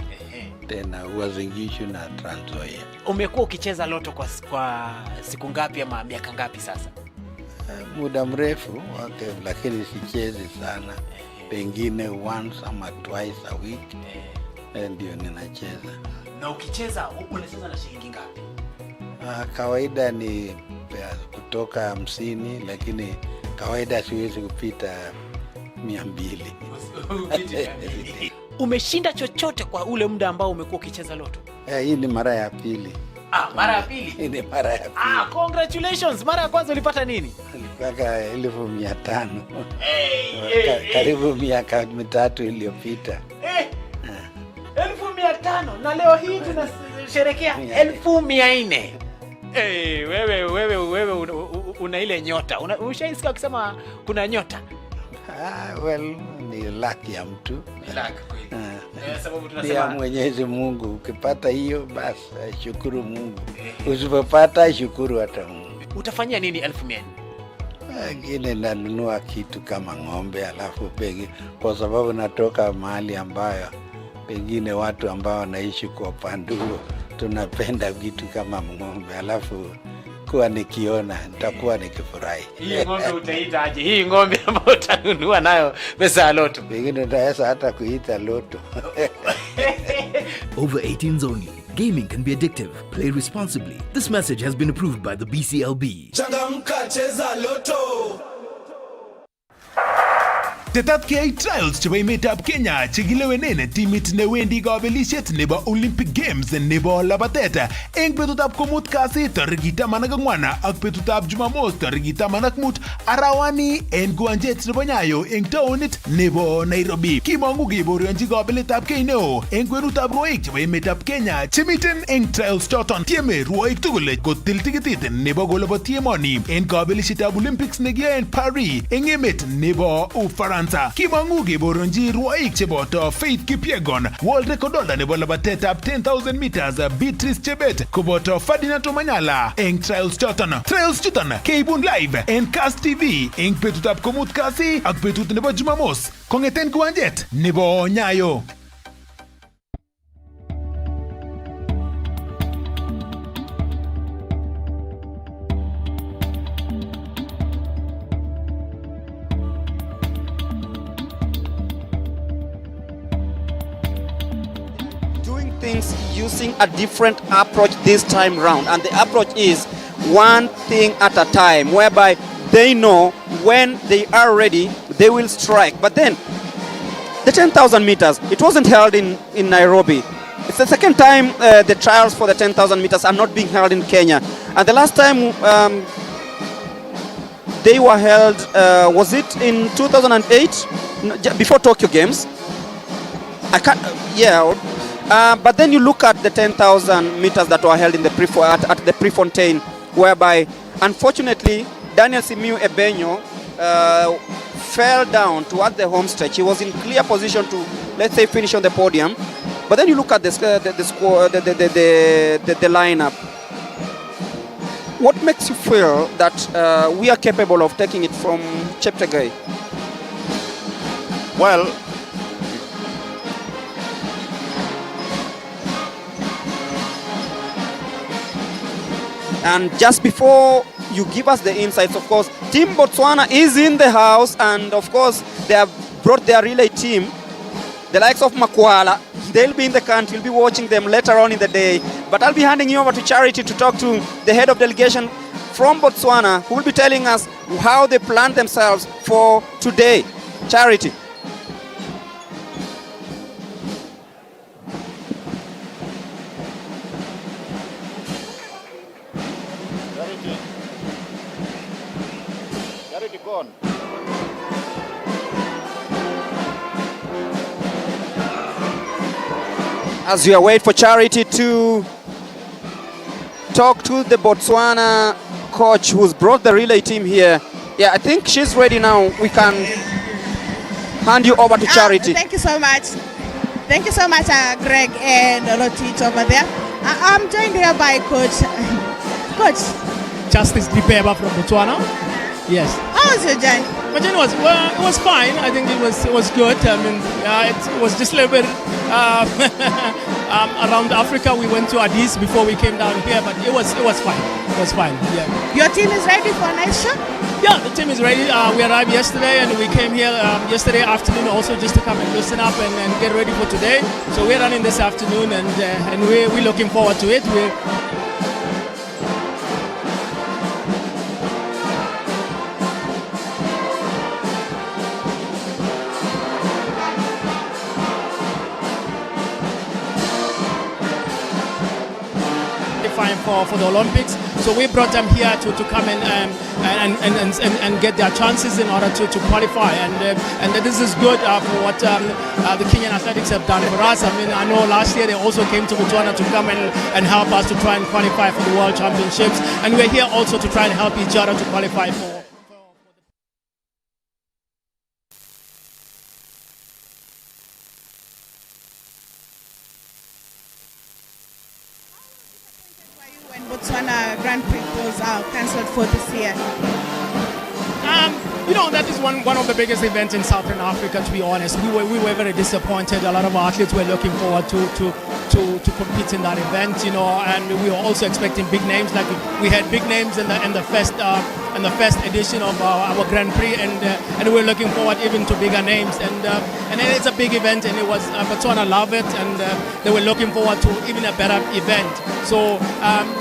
Tena Uasin Gishu na Trans Nzoia. Umekuwa ukicheza loto kwa siku ngapi ama miaka ngapi sasa? Muda mrefu wake, lakini sichezi sana. Pengine once ama twice a week. Ndio ninacheza. Na ukicheza unacheza na shilingi ngapi? Kawaida ni kutoka 50, lakini kawaida siwezi kupita 200. Umeshinda chochote kwa ule muda ambao umekuwa ukicheza loto? Hii ni mara ya pili. Mara ya pili? Hii ni mara ya pili. Congratulations. Mara ya kwanza ulipata nini? Nilipata 1500. Karibu miaka 3 iliyopita. 1500 na leo hii tunasherehekea 1400. Wewe una ile nyota. Ushaisikia ukisema kuna nyota? Well, ni luck ya mtu. Luck kweli. Sababu tunasema Mwenyezi Mungu, ukipata hiyo basi shukuru Mungu. Usipopata shukuru hata Mungu. Utafanyia nini 1400? Ngine nanunua kitu kama ng'ombe, alafu pengine kwa sababu natoka mahali ambayo pengine watu ambao wanaishi kwa upande huo tunapenda vitu kama ng'ombe, alafu kuwa nikiona nitakuwa nikifurahi. Hii ng'ombe utaita aje? Hii ng'ombe ambayo utanunua nayo pesa ya loto. Pengine utaweza hata kuita loto. Over 18s only. Gaming can be addictive. Play responsibly. This message has been approved by the BCLB. Changamka, cheza loto. Tetat KA trials chebo emetab Kenya chekilewenen timit newendi kabelisiet nebo Olympic Games nebo labatet eng betutab komut kasi tarikit 14 ak betutab Jumamos tarikit 15 arawani eng kiwanjet nebo Nyayo eng taonit nebo Nairobi. Kimangu keborionji kabeletab kei neo eng kwenutab rwoik chebo emetab Kenya chemiten eng trials choton. Tieme rwoik tugul kotil tikitit nebo koloboti emoni eng kabelisietab Olympics nekiyoe eng Paris eng emet nebo Ufaransa. Kimangu keborionji rwoik cheboto Faith Kipyegon, world record holder nebo labatetab 10,000 meters Beatrice Chebet koboto Ferdinand Omanyala eng trials choton. Trials chuton keibun live eng KASS TV eng betutab komut kasi ak betut nebo Jumamos kongeten kiwanjet nebo Nyayo. Things using a different approach this time round, and the approach is one thing at a time, whereby they know when they are ready, they will strike. But then, the 10,000 meters, it wasn't held in Nairobi. It's the second time the trials for the 10,000 meters are not being held in Kenya. And the last time they were held, was it in 2008, before Tokyo Games? I can't, but then you look at the 10,000 meters that were held in the at the Prefontaine, whereby, unfortunately, Daniel Simiu Ebenyo fell down towards the home stretch. He was in clear position to, let's say, finish on the podium. But then you look at the lineup. What makes you feel that we are capable of taking it from Cheptegei? Well, and just before you give us the insights, of course, Team Botswana is in the house, and of course, they have brought their relay team, the likes of Makwala. They'll be in the country, we'll be watching them later on in the day. But I'll be handing you over to Charity to talk to the head of delegation from Botswana, who will be telling us how they plan themselves for today. Charity. Charity, go on. As we await for Charity to talk to the Botswana coach who's brought the relay team here. Yeah, I think she's ready now. We can hand you over to Charity. Thank you so much. Thank you so much, Greg and Rotich over there. I'm joined here by Coach Justice Dipeba from Botswana. Yes. How was your journey? My journey was, well, it was fine. I think it was good. I mean, it was just a little bit around Africa. We went to Addis before we came down here, but it was fine. It was fine. Yeah. Your team is ready for a nice show? Yeah, the team is ready. We arrived yesterday, and we came here yesterday afternoon also just to come and loosen up and get ready for today. So we're running this afternoon, and we're looking forward to it. For the Olympics, so we brought them here to come and get their chances in order to qualify, and this is good for what the Kenyan athletics have done for us. I mean, I know last year they also came to Botswana to come and help us to try and qualify for the World Championships, and we're here also to try and help each other to qualify for. Botswana Grand Prix was cancelled for this year. You know, that is one of the biggest events in Southern Africa, to be honest. We were very disappointed. A lot of our athletes were looking forward to compete in that event, you know, and we were also expecting big names. Like we had big names in the first edition of our Grand Prix, and we were looking forward even to bigger names. And it's a big event, and it was Botswana love it, and they were looking forward to even a better event. So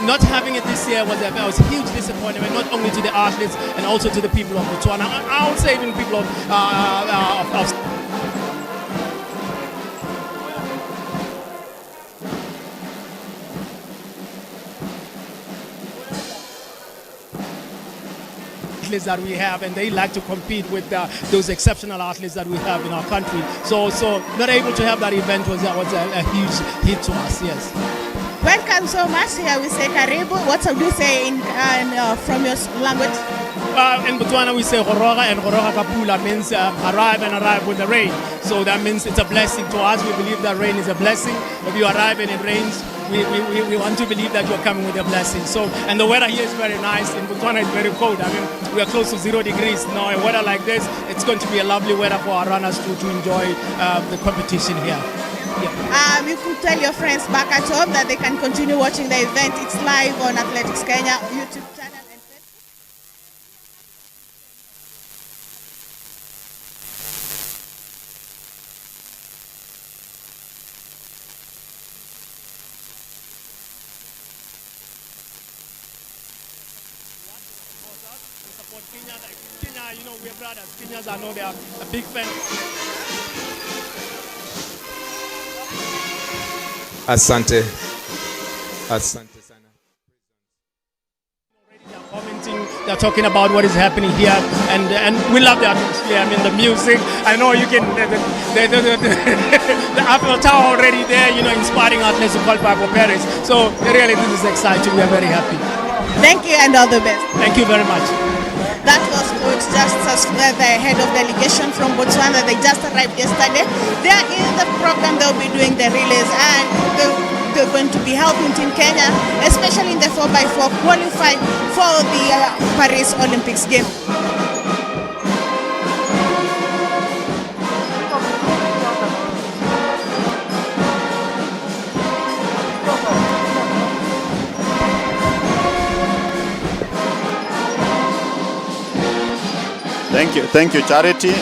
not having it this year was a huge disappointment, not only to the athletes and also to the people of Botswana. I would say even people of athletes that we have, and they like to compete with those exceptional athletes that we have in our country. So not able to have that event was a huge hit to us. Yes. Welcome so much. Here we say karibu. What do you say from your language? In Botswana we say horoga, and horoga kapula means arrive with the rain. So that means it's a blessing to us. We believe that rain is a blessing. If you arrive and it rains, we want to believe that you're coming with a blessing. So, and the weather here is very nice. In Botswana it's very cold. I mean, we are close to 0 degrees now. In weather like this, it's going to be a lovely weather for our runners to enjoy the competition here. Yeah. You could tell your friends back at home that they can continue watching the event. It's live on Athletics Kenya YouTube channel. Kenya, you know, we're brothers. Kenyans, I know they are a big fan. Asante sana. They're talking about what is happening here, and we love the atmosphere. I mean, the music. I know you can. The Eiffel Tower already there, you know, inspiring athletes to qualify for Paris. So really, this is exciting. We are very happy. Thank you and all the best. Thank you very much. That was Coach Justus, the head of delegation from Botswana. They just arrived yesterday. They are in the program. They'll be doing the relays, and they're going to be helping Team Kenya, especially in the 4x4, qualify for the Paris Olympics game. Thank you, Charity.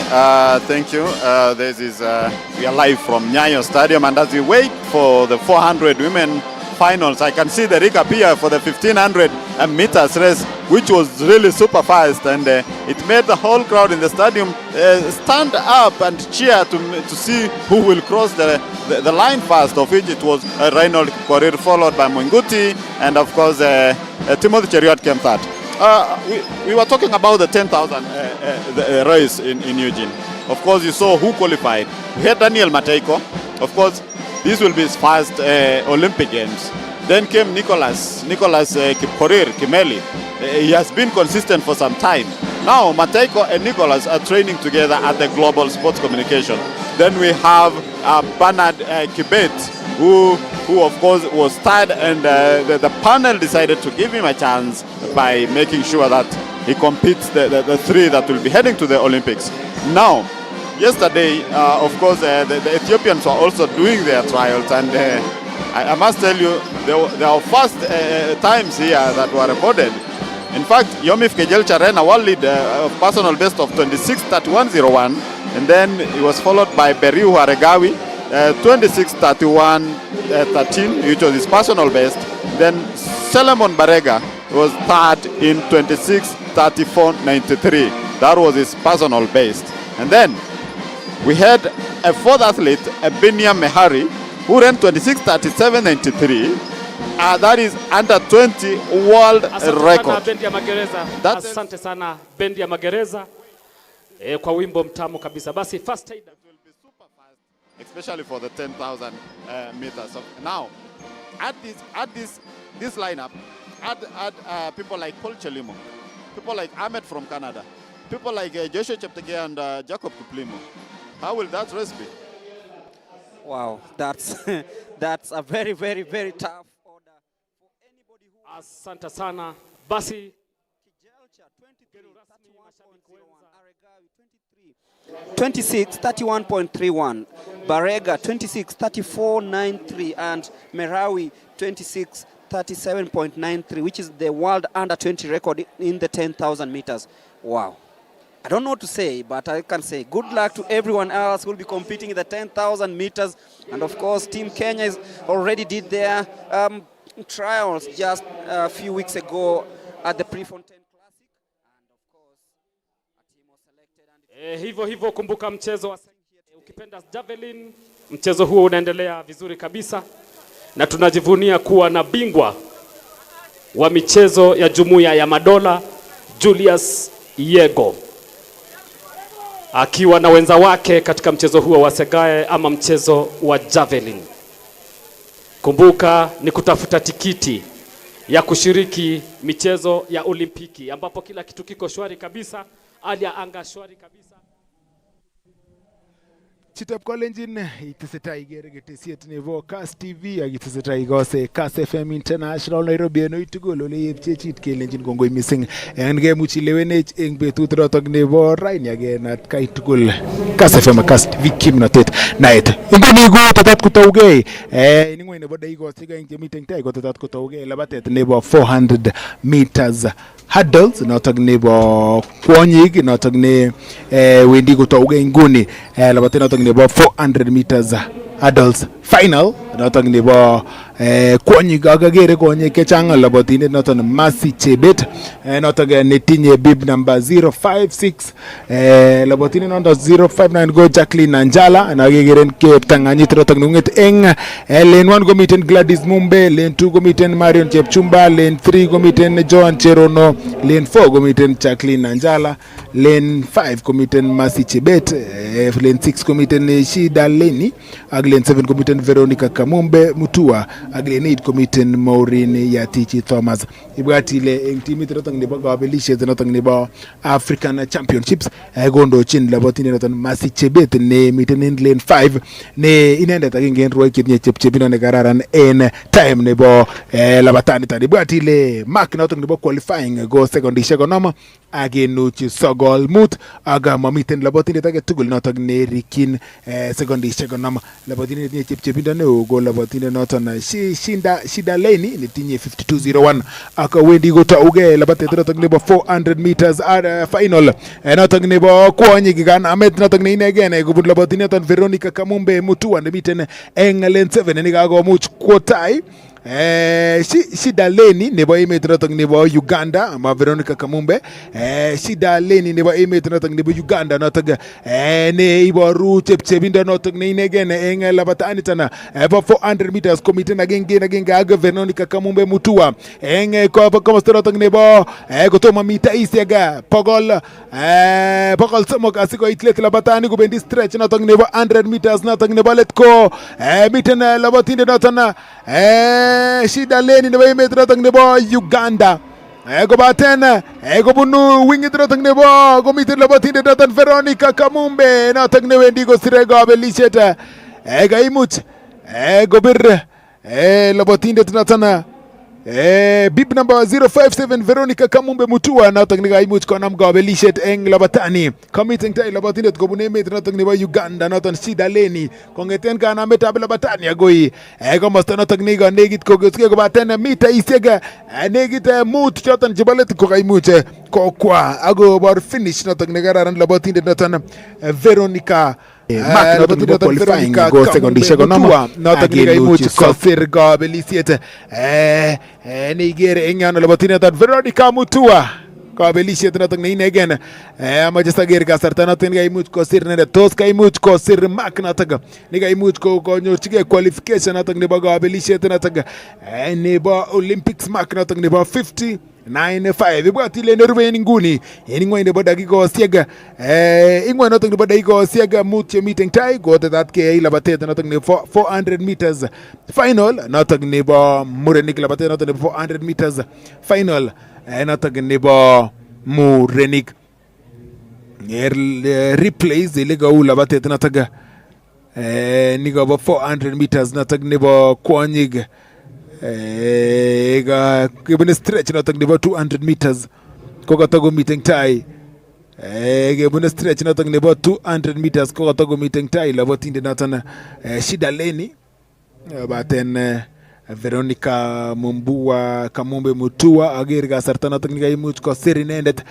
Thank you. We are live from Nyayo Stadium, and as we wait for the 400 women finals, I can see the recap here for the 1500 meters race, which was really super fast, and it made the whole crowd in the stadium stand up and cheer to see who will cross the line first, of which it was Reynold Korir, followed by Munguti, and of course Timothy Cheriot came third. We were talking about the 10,000 race in Eugene. Of course, you saw who qualified. We had Daniel Mateiko. Of course, this will be his first Olympic Games. Then came Nicholas Kipkorir Kimeli. He has been consistent for some time. Now, Mateiko and Nicholas are training together at the Global Sports Communication. Then we have Bernard Kibet, who of course was third, and the panel decided to give him a chance by making sure that he competes the three that will be heading to the Olympics. Now, yesterday, of course, the Ethiopians were also doing their trials, and I must tell you, there were fast times here that were recorded. In fact, Yomif Kejelcha ran a world lead personal best of 26:31.01, and then he was followed by Beriu Haregawi, 26:31.13, which was his personal best. Then Solomon Barega was third in 26:34.93. That was his personal best. And then we had a fourth athlete, Binyam Mehari, who ran 26:37.93. That is under 20 world record. Asante sana bendi ya Magereza kwa wimbo mtamu kabisa. Basi first aid will be super fast, especially for the 10,000 meters. So now, add this lineup, add people like Paul Chelimo, people like Ahmed from Canada, people like Joshua Cheptegei and Jacob Kiplimo. How will that race be? Wow, that's that's a very, very, very tough order for anybody who. Asante sana. Basi 26:31.31, Barega 26:34.93, and Merawi 26:37.93, which is the world under 20 record in the 10,000 meters. Wow. I don't know what to say, but I can say good luck to everyone else who will be competing in the 10,000 meters. And of course, Team Kenya already did their trials just a few weeks ago at the Prefontaine Classic. And of course, a team was selected. Hivyo kumbuka mchezo wa ukipenda javelin, mchezo huo unaendelea vizuri kabisa, na tunajivunia kuwa na bingwa wa michezo ya Jumuiya ya Madola Julius Yego akiwa na wenza wake katika mchezo huo wa segae ama mchezo wa javelin. Kumbuka ni kutafuta tikiti ya kushiriki michezo ya Olimpiki ambapo kila kitu kiko shwari kabisa, hali ya anga shwari kabisa. Chitap Kolenjin itesetai gere getesiet nebo KASS TV agitesetai gose KASS FM International Nairobi eno itugul ole yepchechit kelenjin kongoi missing en kemuchi lewenech eng betut notok nebo raini again at kai tugul KASS FM KASS TV kimnatet naet inguni ko tetat kotaugei ini ngoi nebo daigosik eng chemiten tai ko tetat kotaugei labatet nebo 400 meters hurdles notok nebo kwonyik notok ne wendi kotaugei nguni labatet notok nebo 400 meters adults final noton nebo kwonyik akagere kwonyik chechang labotindet noton Mercy Chebet noton netinye bib number 056 labotindet noton 059 go Jacqueline Nanjala nakekeren keptanganyit noton nunget eng lane 1 komiten Gladys Mumbe, lane 2 komiten Marion Chepchumba, lane 3 komiten Joan Cherono, lane 4 komiten Jacqueline Nanjala, lane 5 komiten Mercy Chebet, lane 6 komiten Shida Leni, ak lane 7 komiten Veronica Kamumbe Mutua, ak lane 8 komiten Maureen Yatichi Thomas. Ibwati ile eng timit noton nebo kabelishet noton nebo African Championships kondochin labotindet noton Mercy Chebet ne miten en lane 5 ne inendet agenge en rwoik chetinye chepchepindo ne kararan en time nebo labatanito. Ibwati ile mark noton nebo qualifying go sekondishek 50 ak kenuch 9 ak mamiten labotindet age tugul noton nerikyin sekondishek 50. Labotindet netinye chepchepindo neo go labotindet noton Shida Leni netinye 52.01 ak wendi kotauge labatet noton nebo 400 meters final noton nebo kwonyik kanamet noton ne inegen kobun labotindet noton Veronica Kamumbe Mutua nemiten eng lane 7 nekakomuch kwo tai. Shida Leni nebo emet noton nebo Uganda ama Veronica Kamumbe. Shida Leni nebo emet noton nebo Uganda noton ne iboru chepchepindo noton ne inegen eng labatanito na 400 meters komiten agenge ak Veronica Kamumbe Mutua eng komosta noton nebo kotomo mitaisiek 100 300 asikoit let labatani kobendi stretch noton nebo 100 meters noton nebo let ko miten labatinde noton Shida Leni nebo emet noton nebo Uganda kobaten kobunu wingit noton nebo komiten labotindet noton Veronica Kamumbe noton newendi kosire kabelishet kaimuch kobir labotindet noton bib number 057 Veronica Kamumbe Mutua noton nekaimuch konam kabelishet eng labatani. Komiten tai labatindet kobun emet noton nebo Uganda noton Shida Leni kongeten kanametab labatani agoi komosta noton nekit kogesuke kobaten mitaisiek nekit 5 choton chebo let kokaimuch kokwa akobor finish noton nekararan labatindet noton Veronica mark noton nebo qualifying go sekondishek 50 noton nekaimuch kosir kabelisiet neigere eng yon labotindet noton Veronica Mutua kabelisiet noton ne inegen amache sager kasarta noton nekaimuch kosir nendet tos kaimuch kosir mark noton nekaimuch konyorchigei qualification noton nebo kabelisiet noton nebo Olympics mark noton nebo 50.95. Ibwati ile nerube en inguni en ingweny nebo dakikosiek ingweny noton nebo dakikosiek mut chemiten tai kotetat keyai labatet noton nebo 400 meters final noton nebo murenik labatet noton nebo 400 meters final noton nebo murenik replays ile kou labatet noton nikobo 400 meters noton nebo kwonyik kebune stretch noton nebo 200 meters kokotoko meeting tai kebune stretch noton nebo 200 meters kokotoko meeting tai labotinde noton Shida Leni baten Veronica Mumbua Kamumbe Mutua ager kasarta noton nekaimuch kosir inendet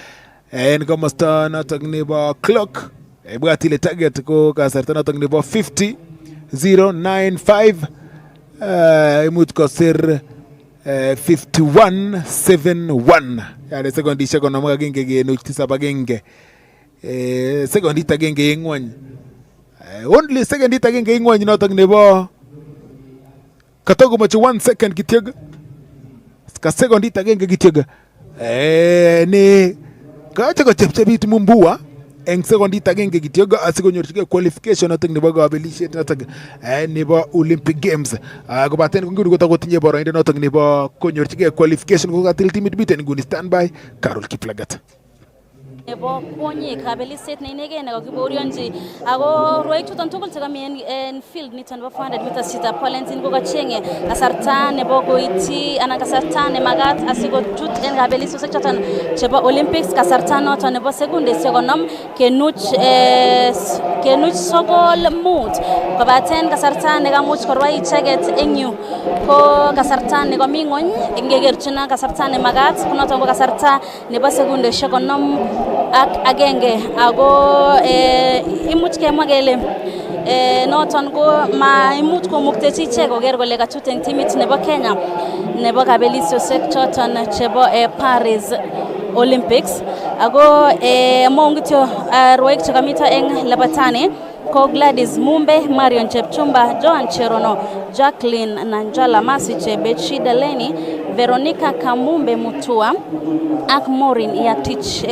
en komosta noton nebo clock. Ibwat ile target ko kasarta noton nebo 50.095 imuch kosir 51.71 yani sekondishek 51.7 sekondit agenge en ngwony only sekondit agenge en ngwony noton nebo katokomoche 1 second kityog ka sekondit agenge kityog ne kache kochepchepit Mumbua eng sekondit agenge kityog asikonyorchigei qualification noton nebo kabelishet noton nebo Olympic Games kobaten nguni kotakotinye boroindo noton nebo konyorchigei qualification kokatil timit miten nguni standby Carol Kiplagat nebo kwonyik kabelisiet ne inegen nekakiborionji ako rwoik chuton tugul chekami en field niton nebo 400 meters chitab Polentin kokachenge kasarta nebo koityi anan kasarta nemagat asikochut en kabelisiosiek choton chebo Olympics kasarta noton nebo sekundisiek 50 kenuch 9 kobaten kasarta nekamuch korwai icheget eng yu ko kasarta nekami ngwony ingekerchin kasarta nemagat ko noton ko kasarta nebo sekundisiek 50 ak agenge ako imuch kemwa kele noton ko maimuch komuktechi ichek koker kole kachut eng timit nebo Kenya nebo kabelisiosiek choton chebo Paris Olympics. Ako mongityo rwoik chekamito eng labatani ko Gladys Mumbe, Marion Chepchumba, Joan Cherono, Jacqueline Nanjala, Masi Chebe, Shida Leni, Veronica Kamumbe Mutua ak Maureen Yatich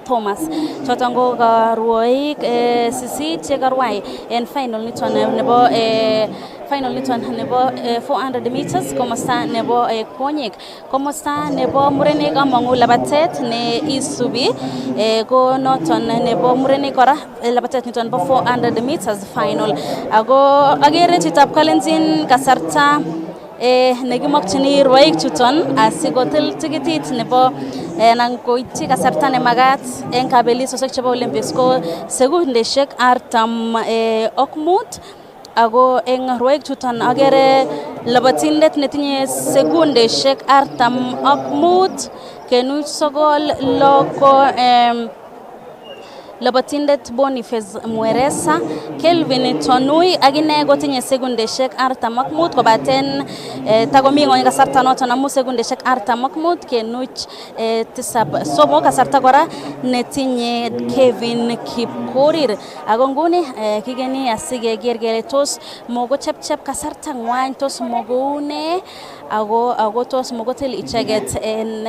Thomas. Choton ko rwoik sisit chekarwai en final niton nebo 400 meters komosta nebo kwonyik. Komosta nebo murenik amangu labatet ne isubi ko noton nebo murenik kora labatet niton bo 400 meters final. Ako agere chitab Kalenjin kasarta nekimokchini rwoik chuton asikotil tikitit nebo nan koityi kasarta nemagat en kabelisiosiek chebo Olympics ko sekundeshek 45. Ako eng rwoik chuton agere labatindet netinye sekundeshek 45.9 ko labatindet Boniface Mweresa. Kelvin Tonui akine kotinye sekundeshek 45 kobaten takomi ngony kasarta noton amu sekundeshek 45.7. Somo kasarta kora netinye Kevin Kipkorir. Ako nguni kigeni asikeker kele tos mokochepchep kasarta ngwany, tos mokoune ako tos mokotil icheket en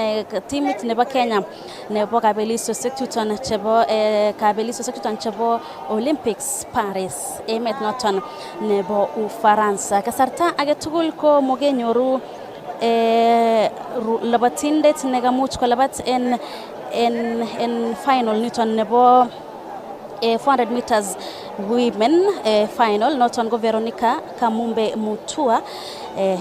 timit nebo Kenya nebo kabelisiosiek chuton chebo Olympics Paris emet noton nebo Ufaransa. Kasarta age tugul ko mokenyoru labatindet nekamuch kolabat en final niton nebo 400 meters women final noton ko Veronica Kamumbe Mutua.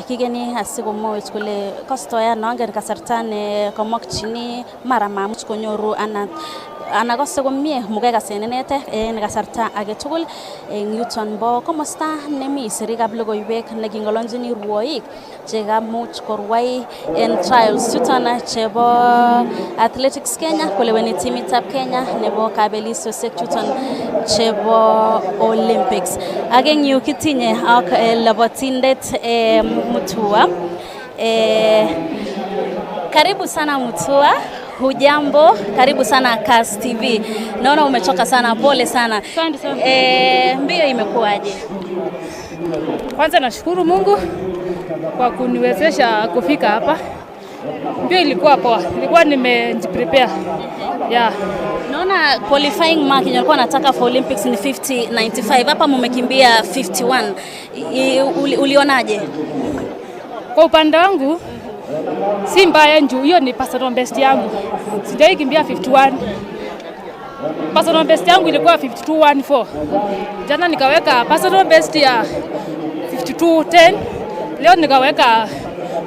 Kigeni asikomwowech kole kostoya nongen kasarta ne kamokchini mara mamuch konyoru ana kose komie mukekasen inete en kasarta age tugul eng yuton bo komosta nemi sirikab logoiwek nekingolonjini rwoik chekamuch korwai en trials chuton chebo Athletics Kenya koleweni timitab Kenya nebo kabelisiosiek chuton chebo Olympics. Ak eng yu kitinye ak labatindet Mutua. Karibu sana Mutua. Hujambo, karibu sana KASS TV. Naona umechoka sana, pole sana. Asante sana. Mbio imekuwaje? Kwanza nashukuru Mungu kwa kuniwezesha kufika hapa. Mbio ilikuwa poa. Nilikuwa nimejiprepare. Yeah. Naona qualifying mark nilikuwa nataka for Olympics ni 50.95. Hapa mumekimbia 51. Ulionaje? Kwa upande wangu si mbaya njoo, hiyo ni personal best yangu. Sijai kimbia 51. Personal best yangu ilikuwa 52.14. Jana nikaweka personal best ya 52.10. Leo nikaweka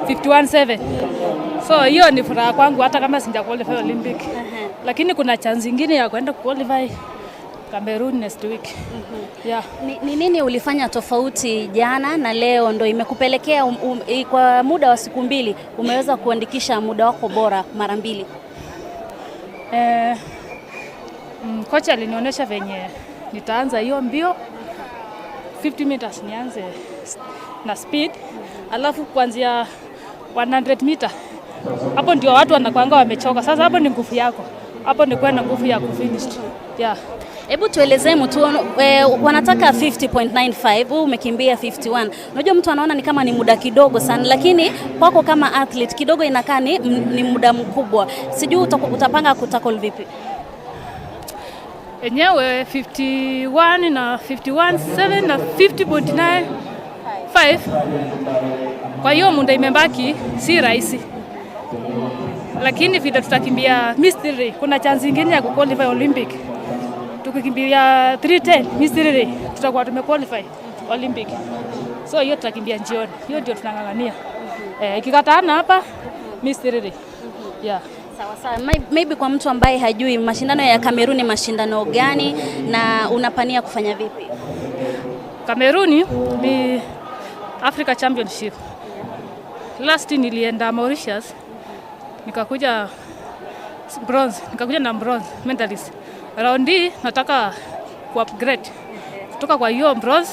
51.7. So hiyo ni furaha kwangu hata kama sija qualify Olympic. Lakini kuna chance nyingine ya kwenda qualify Cameroon next week. Yeah. Ni nini ulifanya tofauti jana na leo ndo imekupelekea kwa muda wa siku mbili umeweza kuandikisha muda wako bora mara mbili? Kocha alinionyesha venye nitaanza hiyo mbio 50 meters nianze na speed, alafu kuanzia 100 meter hapo ndio watu wanakuanga wamechoka. Sasa hapo ni nguvu yako, hapo ni kwenda nguvu ya kufinish. Yeah. Hebu tuelezee mtu wanataka 50.95, umekimbia 51. Unajua mtu anaona ni kama ni muda kidogo sana, lakini kwako kama athlete kidogo inakaa ni muda mkubwa. Sijui utapanga kutackle vipi? Enyewe 51 na 51.7 na 50.95. Kwa hiyo muda imebaki si rahisi. Lakini vile tutakimbia mystery, kuna chance nyingine ya kuqualify Olympic. Tukikimbia 310 mystery tutakuwa tumequalify Olympic. So hiyo tutakimbia jioni. Hiyo ndio tunangangania. Ikikatana hapa mystery. Yeah. Sawa sawa. Maybe kwa mtu ambaye hajui mashindano ya Cameroon ni mashindano gani na unapania kufanya vipi? Cameroon ni Africa Championship. Last nilienda Mauritius. Nikakuja bronze, na bronze medalist. Round hii nataka ku upgrade kutoka kwa hiyo bronze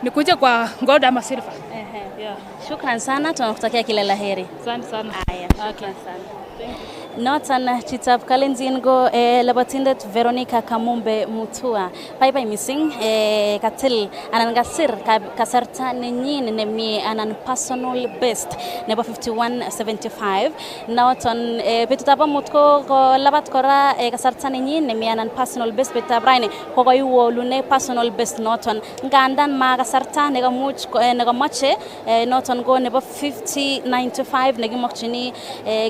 nikuje kwa gold ama silver. Yeah. Shukran sana, tunakutakia kila laheri. Asante sana. Aya, shukran sana. Notan chitab kalenjin go labatindet Veronica Kamumbe Mutua. Bye missing katil anan gasir kasarta nenyin nemi anan personal best nebo 51.75. Notan betutaba mutko ko labat kora kasarta nenyin nemi anan personal best betabraine ko koywo lune personal best notan ngandan ma kasarta negamuch negamache notan go nebo 50.95 negimokchini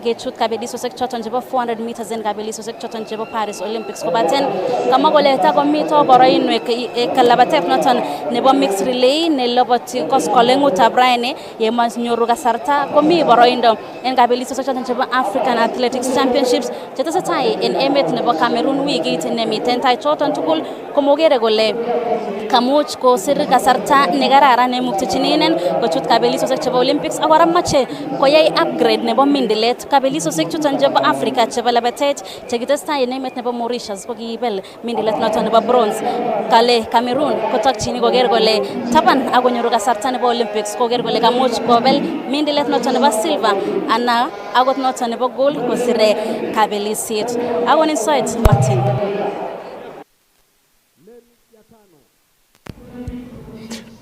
gechut kabediso sekchot chebo 400 meters en kabelisosiek choton chebo Paris Olympics kobaten kama kole ta komito boroinwek kalabatet noton nebo mixed relay ne loboti koskolengut abraine ye manyoru kasarta komi boroindo en kabelisosiek choton chebo African Athletics Championships chetesetai en emet nebo Cameroon wikit nemiten tai choton tugul komogere kole kamuch kosir kasarta nekararan nemuktichinen kochut kabelisosiek chebo Olympics ak kora mache koyai upgrade nebo mindilet kabelisosiek chuton chebo Africa chebo labatet chekitestai en emet nebo Mauritius kokibel mindilet noton nebo bronze kale Cameroon kotokchini koker kole taban akonyoru kasarta nebo Olympics koker kole kamuch kobel mindilet noton nebo silver ana akot noton nebo gold kosire kabelisiet akonin soit Martin.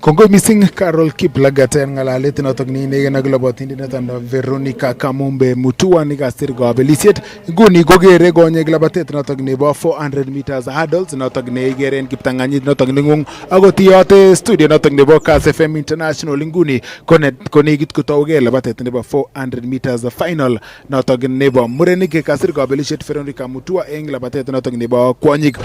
Kongoi missing Carol Kiplagat en ngalalet notok ni negen ak labatindet Veronica Kamumbe Mutua nikasir kabelisiet nguni kokere konyek labatet notok nebo 400 meters hurdles notok neigere en kiptanganyit notok nengung akot iyote studio notok nebo KASS FM International nguni konekit kotauge labatet nebo 400 meters final notok nebo murenik kasir kabelisiet Veronica Mutua en labatet notok nebo kwonyik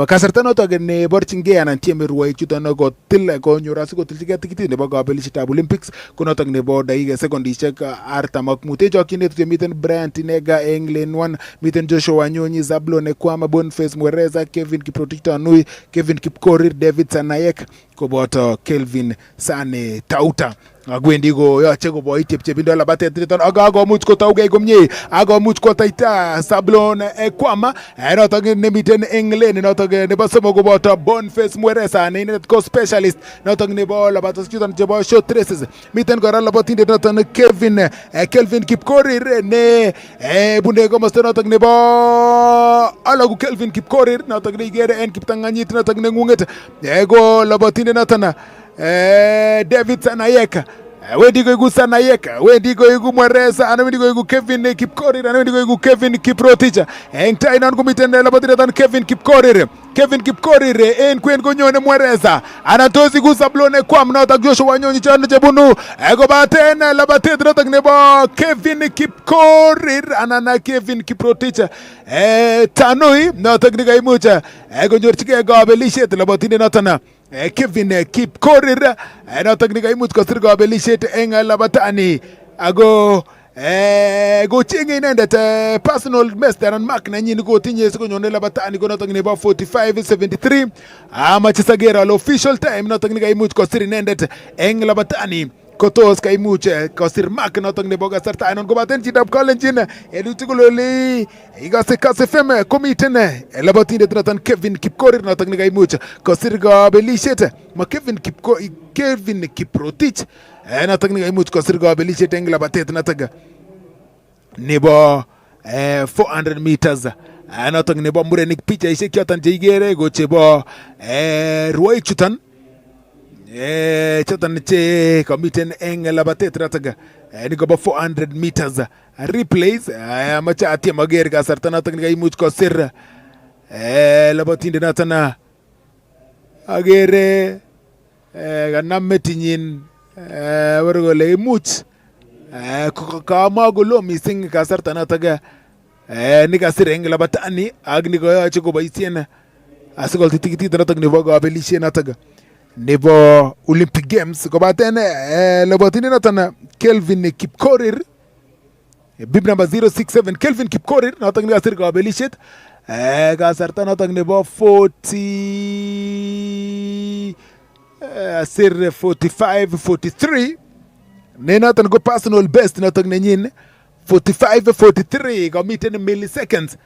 kasarta notok neborchingei anan tieme ruwaik chuton kotil konyor sikotilchigei tikitit nebo kabelisietab Olympics konotok nebo dakika sekondishek 45 chokchinet miten Brian Tinega eng lane 1 miten Joshua Wanyonyi Zablon Ekwama Boniface Mwereza Kevin Kiprotich Tanui Kevin Kipkorir David Sanayek koboto Kelvin Sane Tauta agwendi ko yoche koboi chepchepindo labatet niton akakomuch kotaugei komie akamuch kotaita Zablon Ekwama notok nemiten eng lane notok nebo somok koboto Boniface Mwereza ne inet ko specialist notok nebo labatos chuton chebo short races miten kora labatindet noton Kelvin Kipkorir ne bune komosta notok nebo alagu Kelvin Kipkorir notok neigere en kiptanganyit notok nengunget ko labatindet noton David Sanayek wendi koigu Sanayek wendi koigu Mwereza ana wendi koigu Kevin Kipkorir ana wendi koigu Kevin Kiprotich eng tainon komiten labatindet Kevin Kipkorir en kwen konyone Mwereza ana tos igu Zablon Ekwama notok Joshua Wanyonyi chon chebunu kobaten labatet notok nebo Kevin Kipkorir ana Kevin Kiprotich Tanui notok nekaimuch konyorchigei kabelisiet labatindet noton Kevin Kipkorir notok nekaimuch kosir kabelisiet eng labatani ako kochenge inendet personal best anan mark nenyin kotinye sikonyone labatani konotok nebo 45.73 amache sager al official time notok nekaimuch kosir inendet eng labatani kotos kaimuch kosir mark notok nebo kasarta ainon kobaten chitab kalenjin elutigololi ikase KASS FM komiten labatindet noton Kevin Kipkorir notok nekaimuch kosir kabelisiet ma Kevin Kiprotich notok nekaimuch kosir kabelisiet eng labatet notok nebo 400 meters notok nebo murenik pichaisiek choton cheigere ko chebo ruwaik chuton choton che komiten eng labatet notok nikobo 400 meters replays amache atiem ager kasarta notok nekaimuch kosir labatindet noton agere kanam metinyin wer kole imuch kamagolo missing kasarta notok nikasir eng labatani ak nikoyoche koboisien asikol tikitit notok nebo kabelisiet notok nebo Olympic Games kobaten labatindet noton Kelvin Kipkorir bib number 067 Kelvin Kipkorir notok nekasir kabelisiet kasarta notok nebo 45-43 ne noton ko personal best notok nenyin 45-43 komiten milliseconds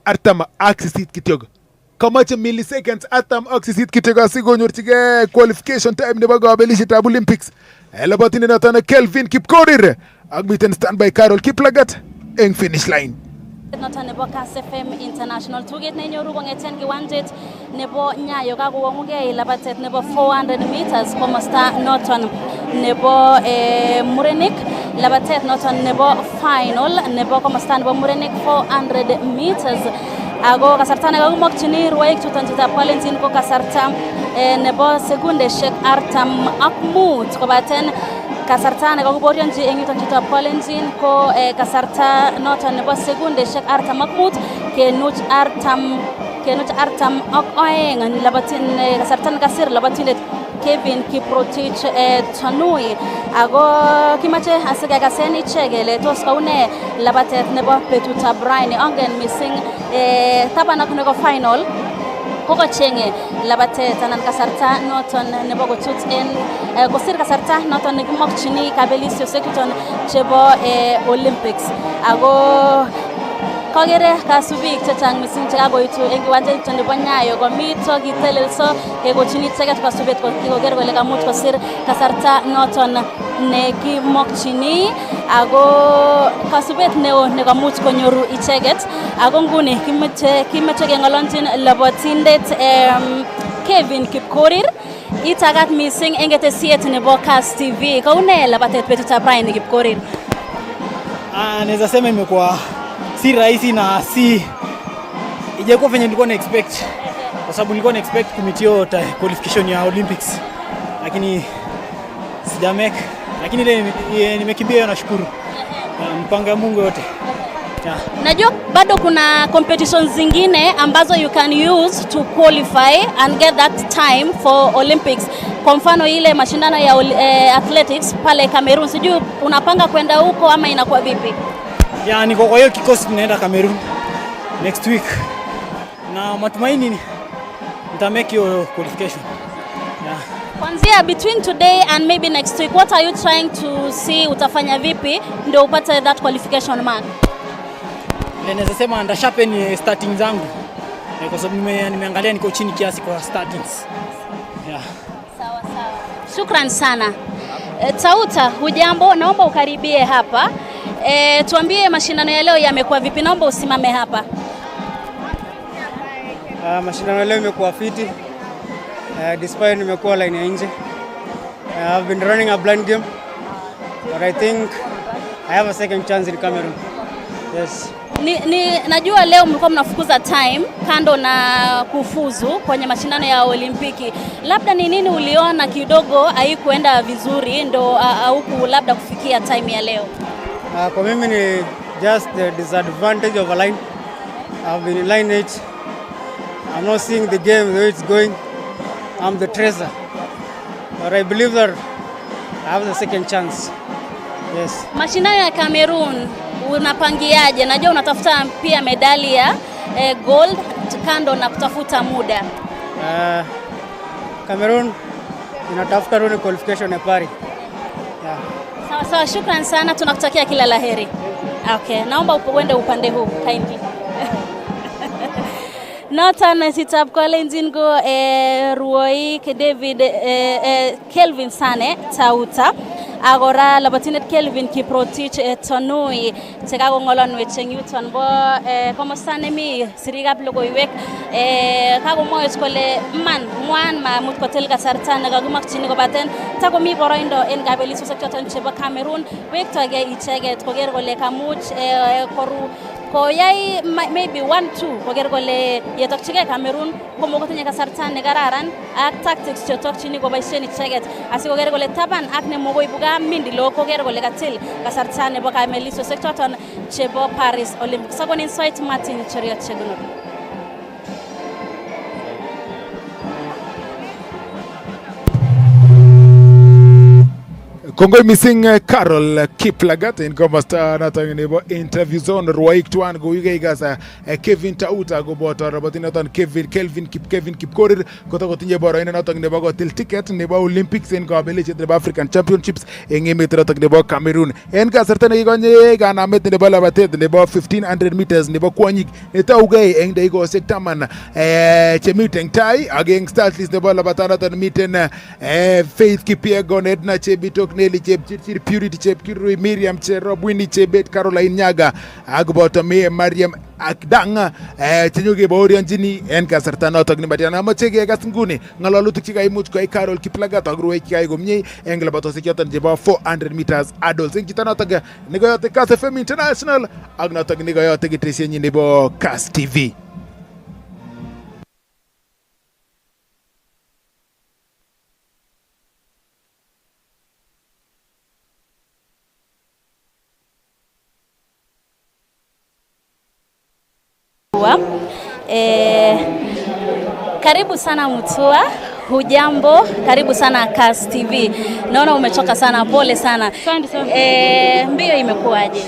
artam ak sisit kityok kamache milliseconds atam ak sisit kityo sikonyorchigei qualification time nebo kabelishetab Olympics. Labatindet noton Kelvin Kipkorir ak miten standby Carol Kiplagat eng finish line. Noton nebo KASS FM International tuget nenyoru kong'eten kiwanjet nebo Nyayo kakowong'ugei labatet nebo 400 meters komosta noton nebo murenik, labatet noton nebo final nebo komosta nebo murenik 400 meters. Ako kasarta nekakimokyini rwoik chuton chutab Kalenjin ko kasarta nebo sekundeshek 45 kobaten kasarta nekakiborionji eng yuton chutab Kalenjin ko kasarta noton nebo sekundeshek 45 kenuch 42 labatin kasarta nekasir labatindet Kevin Kiprotich Tanui. Ako kimache asikekasen ichek kele tos kaune labatet nebo betutab raini. Ongen missing taban ak nebo final kokochenge labatet anan kasarta noton nebo kochut en kosir kasarta noton nekimokyini kabelisiosiek chuton chebo Olympics. Ako kagere kasubik chechang missing chekakoitu eng kiwanjet nebo Nyayo komito kitelelso kekochini icheket kasubet koker kole kamuch kosir kasarta noton nekimokyini. Ako kasubet neo nekamuch konyoru icheket. Ako nguni kimeche keng'olonjin labatindet Kevin Kipkorir itagat missing eng ketesiet nebo KASS TV. Kaune labatet betutab raini Kipkorir? Naweza sema imekuwa si rahisi na si ijakuwa venye nilikuwa na expect, kwa sababu nilikuwa na expect kumitio qualification ya Olympics, lakini sijamake, lakini ile nimekimbia, nashukuru mpango ya Mungu yote. Yeah. Najua bado kuna competitions zingine ambazo you can use to qualify and get that time for Olympics. Kwa mfano ile mashindano ya athletics pale Cameroon, sijui unapanga kwenda huko ama inakuwa vipi? Ya niko kwa hiyo kikosi tunaenda Cameroon next week. Na matumaini nitamake hiyo qualification. Yeah. Kwanzia between today and maybe next week, what are you trying to see utafanya vipi ndio upate that qualification mark? Naweza sema nda sharpen starting zangu. Kwa sababu nimeangalia niko chini kiasi kwa startings. Yeah. Sawa sawa. Shukran sana. Tauta, hujambo? Naomba ukaribie hapa. Tuambie mashindano ya leo yamekuwa vipi? Naomba usimame hapa. Mashindano ya leo yamekuwa fiti. Despite nimekuwa line ya nje. I've been running a blind game, but I think I have a second chance in Cameroon. Yes. Najua leo mlikuwa mnafukuza time kando na kufuzu kwenye mashindano ya Olimpiki. Labda ni nini uliona kidogo haikuenda vizuri ndo huku labda kufikia time ya leo? Kwa mimi ni just the disadvantage of a line. I've been in line 8. I'm not seeing the game the way it's going. I'm the treasure. But I believe that I have the second chance. Yes. Mashindano ya Cameroon unapangiaje? Najua unatafuta pia medali ya gold kando na kutafuta muda. Cameroon inatafuta runi qualification ya Paris. Yeah. Sawa sawa, shukran sana, tunakutakia kila laheri. Okay, naomba uende upande huu kindly. Notan sitab Kalenjin go Ruoik David Kelvin Sane Tauta agora labatindet Kelvin Kiprotich Tanui chekakong'olonwech eng yuton bo komosta nemi sirikab logoiwek kakomwoech kole ng'wan mamut kotil kasarta nekakimokyini kobaten takomi boroindo en kabelisiosiek choton chebo Cameroon wektogei icheket koker kole kamuch koyai maybe 1-2 koker kole yetokchigei Cameroon komokotinye kasarta nekararan ak tactics chetokchini koboisien icheket asikoker kole taban ak nemokoibuga mindilo koker kole katil kasarta nebo kabelisiosiek choton chebo Paris Olympics. Sakonin soit Martin Cheriot Chegunur. Kongoi missing Carol Kiplagat in komosta noton nebo interview zone rwaik tuan go yugas Kevin Tauta go boto robot noton Kelvin Kipkorir kotokotinye boroindo noton nebo kotil ticket nebo Olympics en kabelishet nebo African Championships en emet noton nebo Cameroon. En kasarta nekikonye kanamet nebo labatet nebo 1500 meters nebo kwonyik netougei en dakikoshek 10 chemiten tai ak en start list nebo labatanoton miten Faith Kipyegon, Edna Chebitok, Nelly Chepchirchir, Purity Chepkirui, Miriam Cherop, Winnie Chebet, Caroline Nyaga ak boto Mariam Akdang chenyoke baorionjini en kasarta notok ni Matiana amache kekas nguni ngalalutik chekaimuch koyai Carol Kiplagat ak ruwaik chekayai komie en labatosiek choton chebo 400 meters adults en chito notok nekoyote KASS FM International ak notok nekoyote ketesienyin nebo KASS TV. Karibu sana Mutua, hujambo, karibu sana KASS TV. Naona umechoka sana, pole sana. Asante sana. Mbio imekuwaje?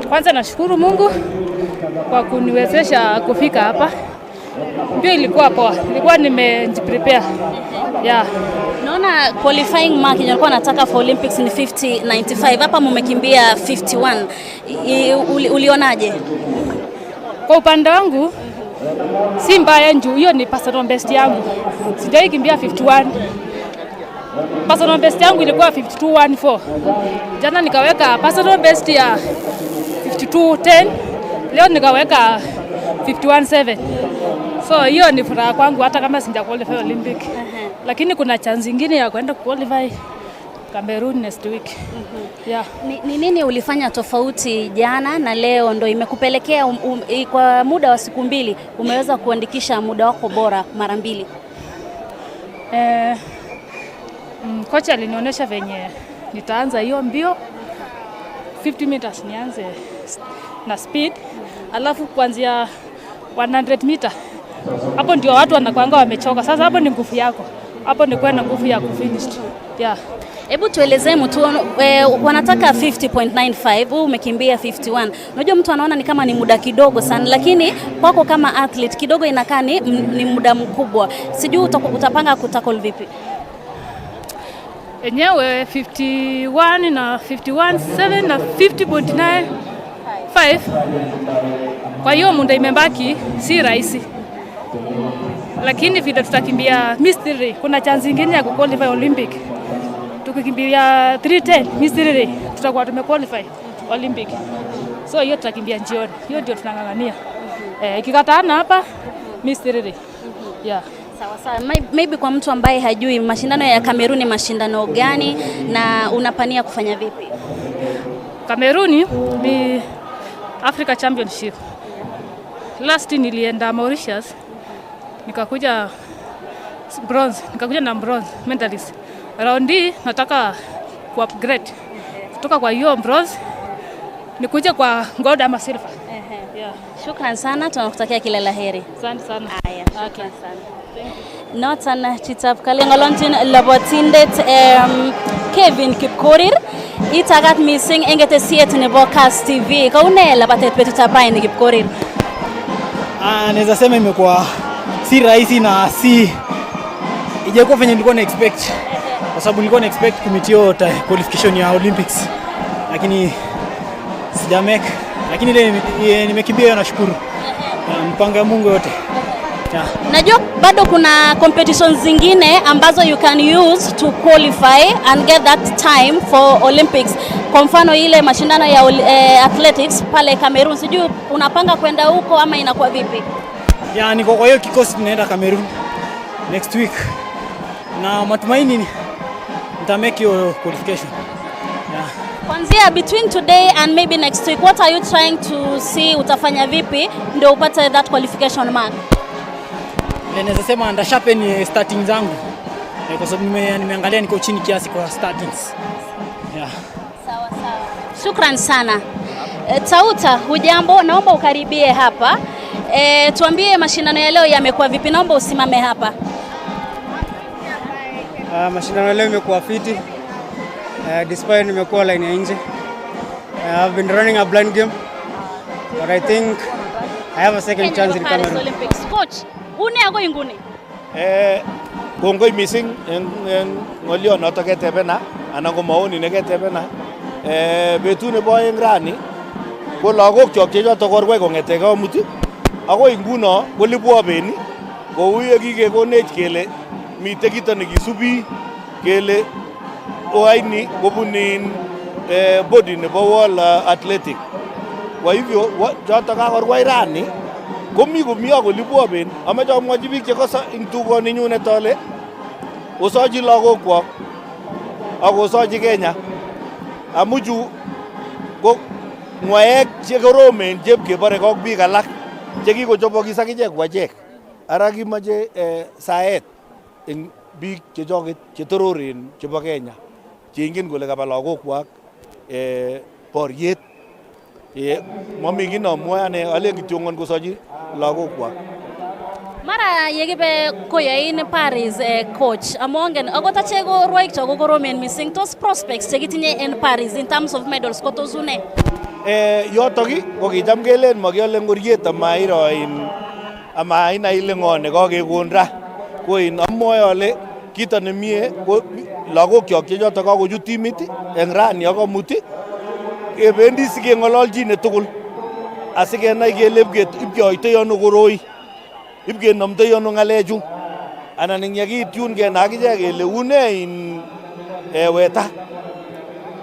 Kwanza nashukuru Mungu kwa kuniwezesha kufika hapa. Mbio ilikuwa poa, nilikuwa nimejiprepare. Yeah. Naona qualifying mark nilikuwa nataka for Olympics ni 50.95. Hapa mmekimbia 51. Ulionaje? Kwa upande wangu si mbaya njoo, hiyo ni personal best yangu. Sijai kimbia 51. Personal best yangu ilikuwa 52.14. Jana nikaweka personal best ya 52.10. Leo nikaweka 51.7. So hiyo ni furaha kwangu hata kama sija qualify Olympic. Lakini kuna chance nyingine ya kwenda qualify Cameroon next week. Yeah. Ni nini ulifanya tofauti jana na leo ndo imekupelekea kwa muda wa siku mbili umeweza kuandikisha muda wako bora mara mbili? Kocha alinionyesha venye nitaanza hiyo mbio 50 meters nianze na speed, alafu kuanzia 100 meter hapo ndio watu wanakuanga wamechoka. Sasa hapo ni nguvu yako, hapo ni kwenda nguvu ya kufinish. Yeah. Hebu tuelezee mtu wanataka 50.95, wewe umekimbia 51. Unajua mtu anaona ni kama ni muda kidogo sana, lakini kwako kama athlete kidogo inakaa ni muda mkubwa. Sijui utapanga kutackle vipi? Enyewe 51 na 51.7 na 50.95. Kwa hiyo muda imebaki si rahisi. Lakini vile tutakimbia mystery, kuna chance nyingine ya kuqualify Olympic. Tukikimbia 310 mystery tutakuwa tumequalify Olympic. So hiyo tutakimbia jioni. Hiyo ndio tunangangania. Ikikatana hapa mystery. Yeah. Sawa sawa. Maybe kwa mtu ambaye hajui mashindano ya Cameroon ni mashindano gani na unapania kufanya vipi? Cameroon ni Africa Championship. Last nilienda Mauritius. Nikakuja bronze, nikakuja na bronze medalist. Round hii nataka ku upgrade kutoka kwa hiyo bronze nikuja kwa gold ama silver. Yeah. Shukran sana, tunakutakia kila laheri. Asante sana. Haya, shukran sana. Notan chitap kalengolontin labotindet Kevin Kipkorir itagat missing engete siet nebo KASS TV. Kaune labatet betutab raini Kipkorir? Naweza sema imekuwa si rahisi na si ijakuwa venye nilikuwa na expect, kwa sababu nilikuwa na expect kumitio qualification ya Olympics, lakini sijamake. Lakini ile nimekimbia, nashukuru mpango wa Mungu yote. Yeah. Najua bado kuna competitions zingine ambazo you can use to qualify and get that time for Olympics. Kwa mfano ile mashindano ya athletics pale Cameroon, sijui unapanga kwenda huko ama inakuwa vipi? Yeah, niko kwa hiyo kikosi tunaenda Cameroon next week. Na matumaini nitamake your qualification. Yeah. Kwanzia between today and maybe next week, what are you trying to see utafanya vipi ndio upate that qualification mark? Naweza sema nda sharpen starting zangu. Kwa sababu nimeangalia niko chini kiasi kwa startings. Yeah. Sawa sawa. Shukran sana. Tauta, hujambo? Naomba ukaribie hapa. Tuambie mashindano ya leo yamekuwa vipi? Naomba usimame hapa. Mashindano leo imekuwa fiti. despite nimekuwa line ya nje. I've been running a blind game, but I think I have a second chance in Cameroon. Olympics. Coach, une ako inguni? Kongoi missing en ngolio noto ketebena anan ko maoni neketebena betut nebo oeng rani ko lagok chok che choto korwai kong'ete kamut akoi nguno kolibwobeni kou ye kikekonech kele mite kito nekisubi kele oaini kobunin body nebo World Athletic. Kwa hivyo choto kakorwai rani komi akolibwoben. Amache amwochi biik chekoso ing tukoni nyunet ale osochi lagokwok ak osochi Kenya amu chu ko ng'waek chekoromen chepkebore kok biik alak chekikochobokis akichek kwachek. Ara kimache saet ing biik chechoket chetororen chebo Kenya cheingen kole kaba lagokwak boriet. Mami kii namwoe ane ale kityongon kosochi lagokwak. Mara yekibe koyoin Paris coach amongen akot achek ko rwoik cho ko koromen missing, tos prospects chekitinye en Paris in terms of medals ko tos une? Yotok ko kicham kelen makiole ngoriet amairo ama inai ile ng'o nekakekon ra. Ko amwoe ale kito nemie ko lagokyok che chotok kakochut timit eng rani ak amut kebendi sikeng'ololchine tugul asikenai kele ibkeoitoi ano koroi, ibkenomtoi ano ng'alechu anan ing yekiityun kenai akichek kele une weta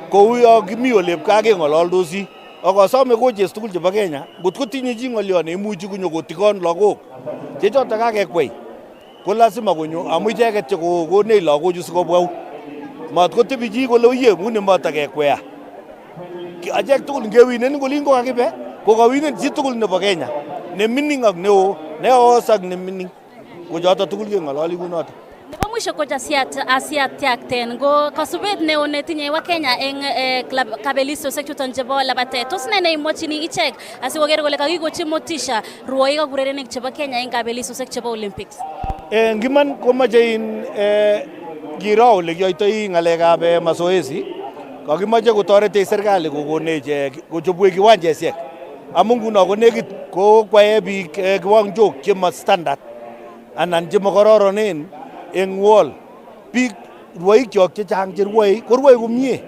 kou yo kimi ole kakeng'ololdosi. Ak asome coaches tugul chebo Kenya ngot kotinye chi ng'olyo neimuchi konyo kotikon lagok che chotok kakekwei ko lazima konyo amu icheket chekokonech lagochu sikobwau. Mat kotebi chi kole uye nguni matakekwea. Achek tugul ngewinen ngolin ko kakibe ko kawinen chi tugul nebo Kenya ne mining ak neo ak ne mining ko joto tugul keng'ololi kunoto. Nebo mwisho kocha asiatiakten ko kasubet neo netinye wa Kenya eng kabelisiosiek chuton chebo labatet. Tos ne neimwochini ichek asikoker kole kakikochi motisha rwoik ak urerenik chebo Kenya eng kabelisiosiek chebo Olympics? Ngiman komache kiro ole kiyoitoi ng'alekab mazoezi. Kakimache kotoretech serikali kokonech kochobwech kiwanjesiek amu nguno ko nekit ko kwae biik kiwanjok chemo standard anan chemo kororonen eng wall. Biik rwoikyok chechang cherwoe korwoe komie,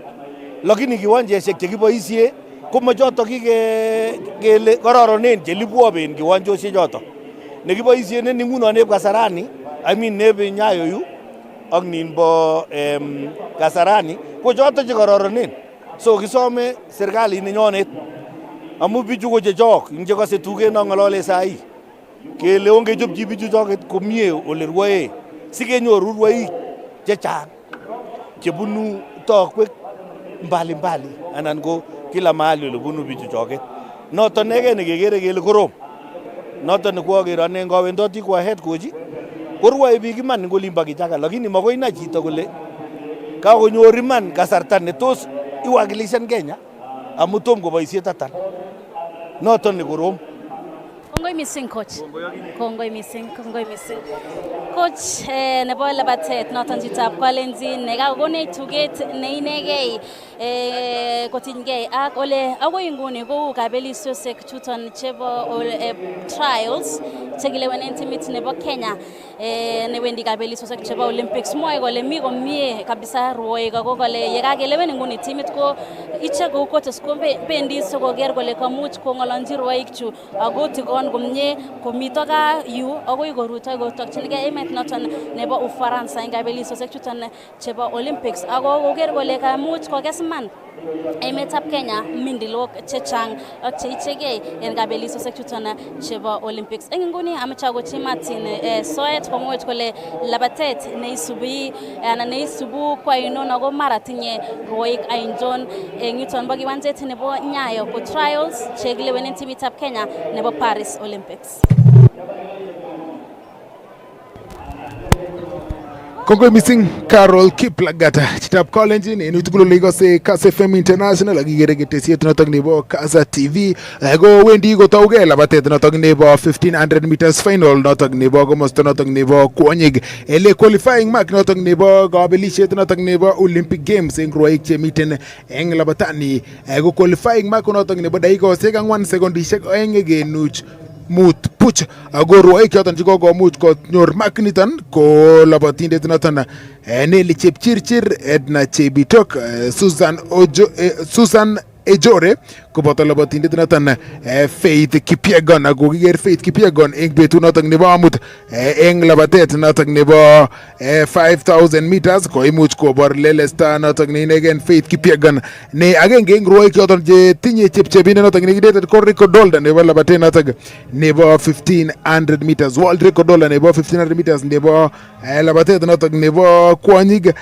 lakini kiwanjesiek chekiboisie komachoto kele kororonen chelibwoben kiwanjosiek choto. Nekiboisie ne nguno neb Kasarani, neb Nyayo yu ak ninbo Kasarani ko choto chekororonen. So kisome serikali nenyonet amu bichu ko chechok ing chekose tuget no ng'olole sahi kele ongechopchi bichu choket komie ole rwoe sikenyoru rwoik chechang chebunu tokwek mbalimbali anan ko kila mahali ole bunu bichu choket. Noton neke nekekere kele korom, noton nekwoker ane ngawendoti kwa head coach korwoe biik iman ngolimbo Kichaka, lakini makoi nai chito kole kakonyor iman kasarta ne tos iwakilishan Kenya amu tom koboisie tatan. Noton ne korom. Kongoi missing coach. Kongoi missing. Coach nebo labatet noton chitab Kalenjin nekakonech tuget neinegei kotinygei ak ole agoi nguni kou kabelisiosiek chuton chebo trials chekilewenen timit nebo Kenya newendi kabelisiosiek chebo Olympics. Mwoe kole mi komie kabisa rwoik ako kole yekakelewen nguni timit ko ichek kou coaches ko bendi sikoker kole kamuch kong'olonji rwoik chu ako tikon komie komito gaa yu akoi korutoi kotokchinigei emet noton nebo Ufaransa eng kabelisiosiek chuton chebo Olympics ako koker kole kamuch kokes man emetab Kenya mindilok chechang ak cheichegei en kabelisiosiek chuton chebo Olympics. Eng nguni ameche akochi Martin soet komwoch kole labatet neisubi anan neisubu kwa inon ako mara tinye rwoik ainjon eng yuton bo kiwanjet nebo Nyayo ko trials chekilewenen timitab Kenya nebo Paris Olympics. Kongoi missing Carol Kiplagat chitab Kalenjin en utugul Lagos KASS FM International akigere ketesiet notok nebo KASS TV go wendi kotauge labatet notok nebo 1500 meters final notok nebo komosto notok nebo kwonyik ele qualifying mark notok nebo kabelisiet notok nebo Olympic Games en rwoik chemiten en labatani go qualifying mark notok nebo dakikosiek 4 sekondisiek 2 mut puch ako rwoik choton chikokomuch konyor mark niton ko labatindet noton Nelly Chepchirchir, Edna Chebitok, Susan Ejore koboto labatindet noton Faith Kipyegon ako kiker Faith Kipyegon eng betut noton nebo amut eng labatet noton nebo 5000 meters ko imuch kobor lelesta noton ne inegen Faith Kipyegon ne agenge eng rwoik choton je tinye chepchebindo noton ne kidetet ko record holder nebo labatet noton nebo 1500 meters world record holder nebo 1500 meters nebo labatet noton nebo kwonyik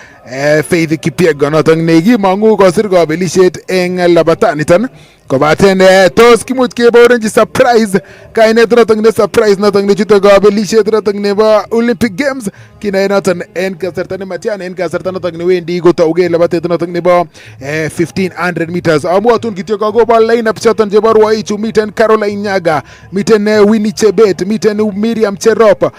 Faith Kipyegon noton ne kimangu kosir kabelisiet eng labataniton kobaten tos kimuch keborenji surprise kainet noton ne surprise noton ne chute kabelisiet noton nebo Olympic Games kinae noton en kasarta ne matian en kasarta noton ne wendi kotauge labatet noton nebo 1500 meters amwatun kityo akobo lineup choton chebo rwoichu miten Caroline Nyaga miten Winnie Chebet miten Miriam Cherop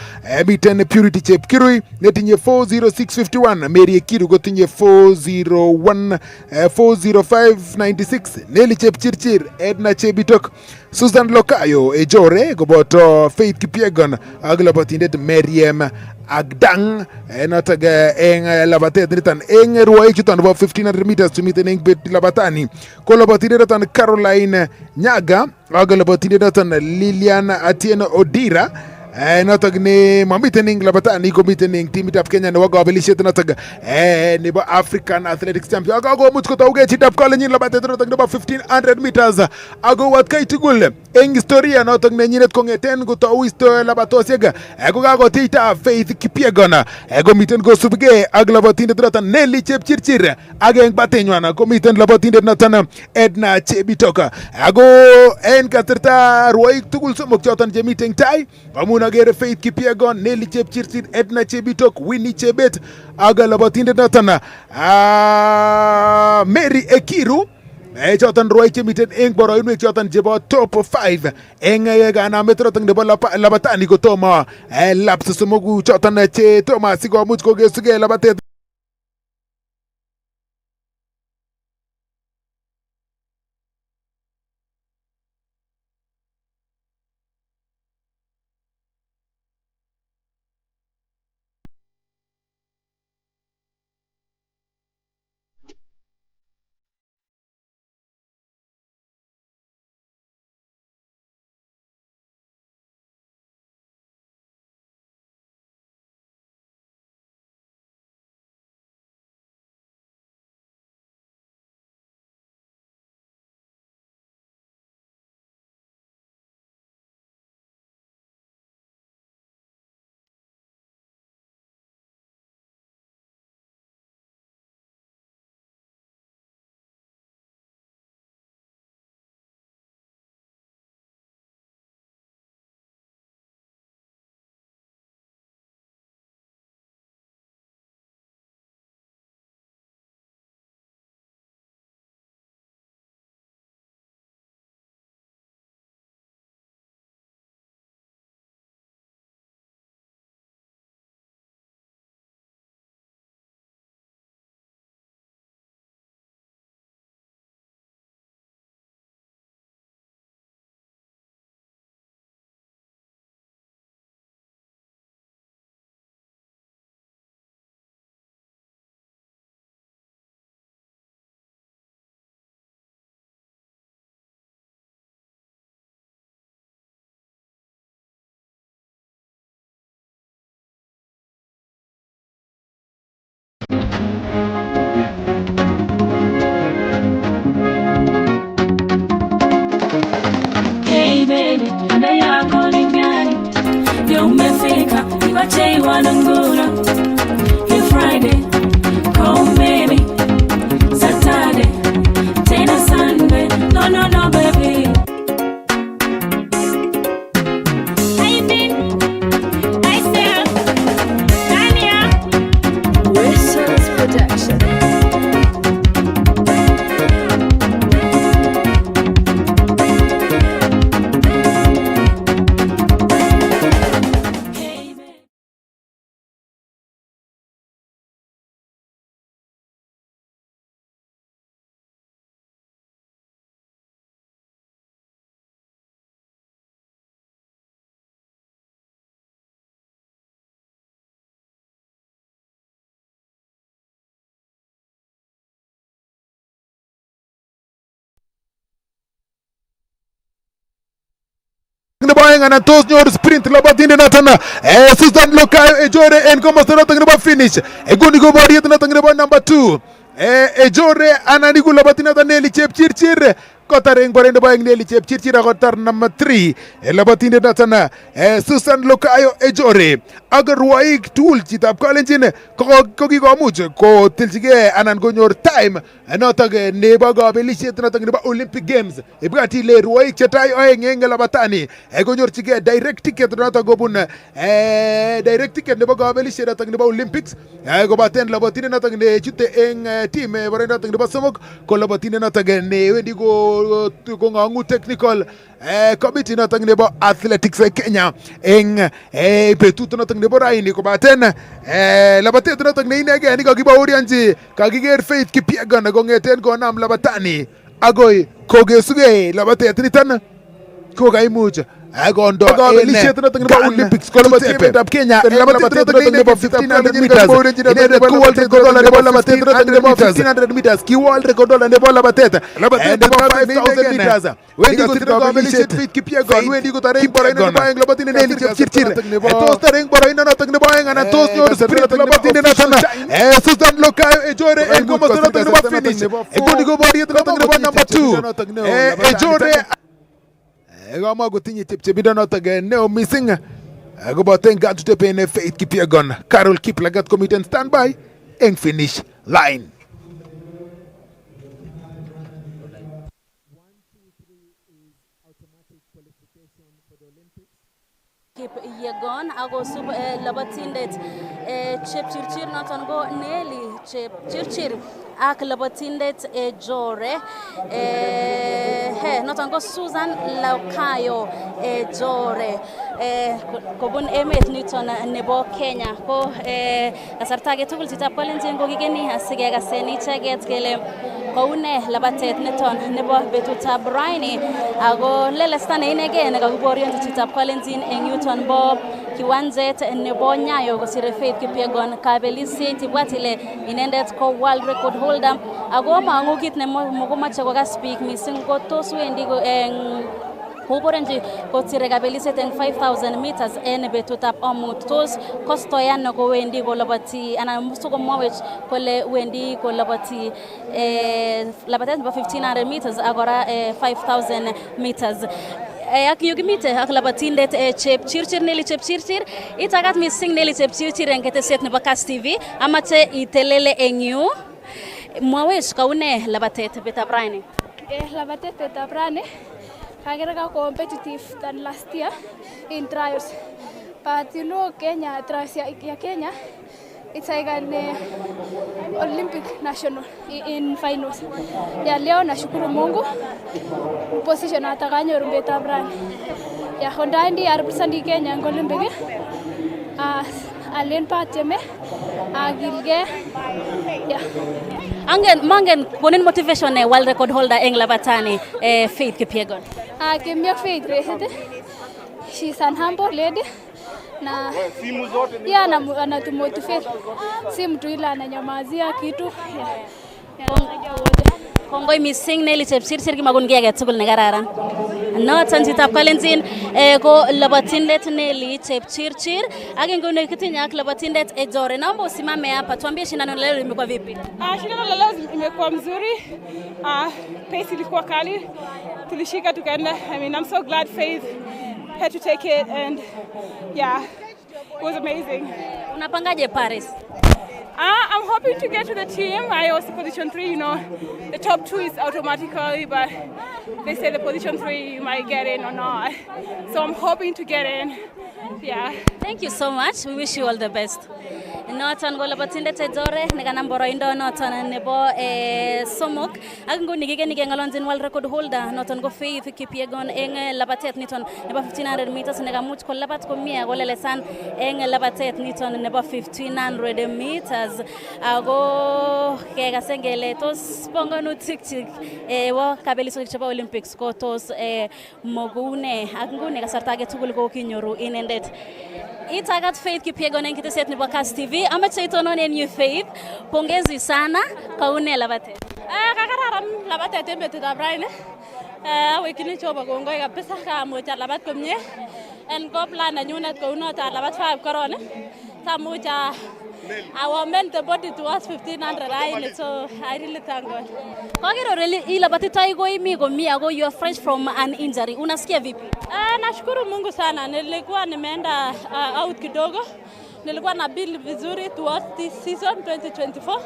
miten Purity Chepkirui netinye 40651 Mary Kiru kotinye 40596 Nelly Chepchirchir Edna Chebitok Susan Lokayo Ejore koboto Faith Kipyegon ak labatindet Mariam Agdang notok eng labatet niton eng rwoik chuton nebo 1500 meters chumiten eng bet labatani ko labatindet niton Caroline Nyaga ak labatindet niton Lilian Atieno Odira notok ne mamiten eng labatani komiten eng timitab Kenya nebo kabelisiet notok nebo African Athletics Champion ako much kotauge chitab Kalenjin labatet notok nebo 1500 meters ako watkai tugul eng historia notok nenyinet kongeten kotau labatosiek ako kakoteita Faith Kipyegon komiten kosubige ak labatindet noton Nelly Chepchirchir ak eng batenywan komiten labatindet noton Edna Chebitok ako en kasarta rwoik tugul somok choton chemiten tai amun agere Faith Kipyegon, Nelly Chepchirchir, Edna Chebitok, Winnie Chebet ak labatindet noton Mary Ekiru choton rwoik chemiten eng boroinwek choton chebo top 5 eng kanamet noton nebo labatani kotomo laps somoku choton che tomo asikomuch kokesuge labatet nebo aeng anan tos nyor sprint labatindet noton Susan Lokayo Ejore en komosta noton nebo finish. Nguni ko boriet noton nebo number 2. Ejore anan iku labatindet noton Nelly Chepchirchir kotar eng boroindo nebo aeng Nelly Chepchirchir akotar number 3 labatindet noton Susan Lokayo Ejore. Ak rwoik tugul chitab Kalenjin ko kikomuch kotilchigei anan konyor time noton nebo kabelisiet noton nebo Olympic Games. Ibwati ile rwoik chetai oeng eng labatani konyorchigei direct ticket noton kobun direct ticket nebo kabelisiet noton nebo Olympics kobaten labatindet noton nechute eng team boroindo noton nebo somok ko labatindet noton newendi kong'ang'u technical committee noton nebo athletics Kenya eng betut noton nebo raini kobaten labatet noton ne inegei nikakibaorionji kakiker Faith Kipyegon kong'eten konam labatani agoi kokesugei labatet niton kokaimuch kondo kabelisiet noton nebo Olympics kolabatet emetab Kenya labatet noton nebo 1500 meters inendet ko world record nebo labatet noton nebo 1500 meters ki world record nebo labatet nebo 5000 meters wendi kotir kabelisiet Faith Kipyegon wendi kotare eng boroindo nebo aeng labatindet Nelly Chepchirchir tos tare eng boroindo noton nebo aeng anan tos nyor sprint labatindet noton Susan Lokayo Ejore en komosta noton nebo finish nguni ko boriet noton nebo number 2 Ejore kama kotinye chepchebindo noton neo missing kobaten katuteben Faith Kipyegon. Carol Kiplagat komiten standby eng finish line. Kipyegon ako sub labatindet Chepchirchir noton ko Nelly Chepchirchir ak labatindet Ejore noton ko Susan Lokayo Ejore kobun emet niton nebo Kenya ko kasarta age tugul chitab Kalenjin ko kikeni asikekasen icheket kele koune labatet niton nebo betutab raini ako lelesta ne inegei nekakiborionji chitab Kalenjin eng yuton bo kiwanjet nebo Nyayo kosire Faith Kipyegon kabelisiet ibwat ile inendet ko world record holder ako mang'u kit nemokomoche kokas biik missing ko tos wendi eng koborenji kotire kabelisiet eng 5000 meters en betutab amut tos kostoyan kowendi kolabati anan sikomwawech kole wendi kolabati labatet nebo 1500 meters ak kora 5000 meters ak yu kimite ak labatindet Chepchirchir Nelly Chepchirchir itakat missing Nelly Chepchirchir eng ketesiet nebo KASS TV amache itelele eng yu mwawech kaune labatet betutab raini. Labatet betutab raini Kagera competitive than last year in trials, but you know Kenya trials ya Kenya it's like an Olympic national in finals. Ya leo nashukuru Mungu position atakanyoru betutab raini. Ya Honda ndi represent Kenya en Olympic alen pateme agilge ya mangen konin motivation world record holder eng labatani Faith Kipyegon. Kemia Faith race she's an humble lady na ya anatumotivate si mtu ila ananyamazia kitu Kongoi missing Nelly Chepchirchir kimakon kiy age tugul ne kararan. Noton chitab Kalenjin ko labatindet Nelly Chepchirchir ak nguni kitinye ak labatindet Ejore. Naomba usimame hapa tuambie shindano leo limekuwa vipi? Shindano la leo imekuwa mzuri. Pace ilikuwa kali. Tulishika tukaenda. I mean, I'm so glad Faith had to take it and yeah, it was amazing. Unapangaje Paris? I'm hoping to get to the team. I was position 3, you know. The top 2 is automatically, but they say the position 3 you might get in or not. So I'm hoping to get in. Yeah. Thank you so much. We wish you all the best. Noton ko labatindet Ejore nekanam boroindo noton nebo somok ak nguni kikeni kengalonjin world record holder noton ko Faith Kipyegon eng labatet niton nebo 1500 meters nekamuch kolabat komie kolelesan eng labatet niton nebo 1500 meters ako kekasen kele tos bongonutik chik wo kabelisosiek chebo Olympics ko tos mogune ak nguni kasarta age tugul ko kinyoru inendet. Itagat Faith Kipyegon eng ketesiet nebo KASS TV. Amache itonon en yu Faith. Pongezi sana kaune labatet. Kararan labatet en betutab raini. Awekini Chebo kongoi kabisa kamuch alabat komie. En ko plan nenyunet kounot alabat 5 koron. Tamuch I will mend the body towards 1500 raini, so I really thank God. Kagero really ilabatitoi goimi komie ako you are fresh from an injury. Unasikia vipi? Nashukuru Mungu sana. Nilikuwa nimeenda out kidogo. Nilikuwa na build vizuri towards this season 2024.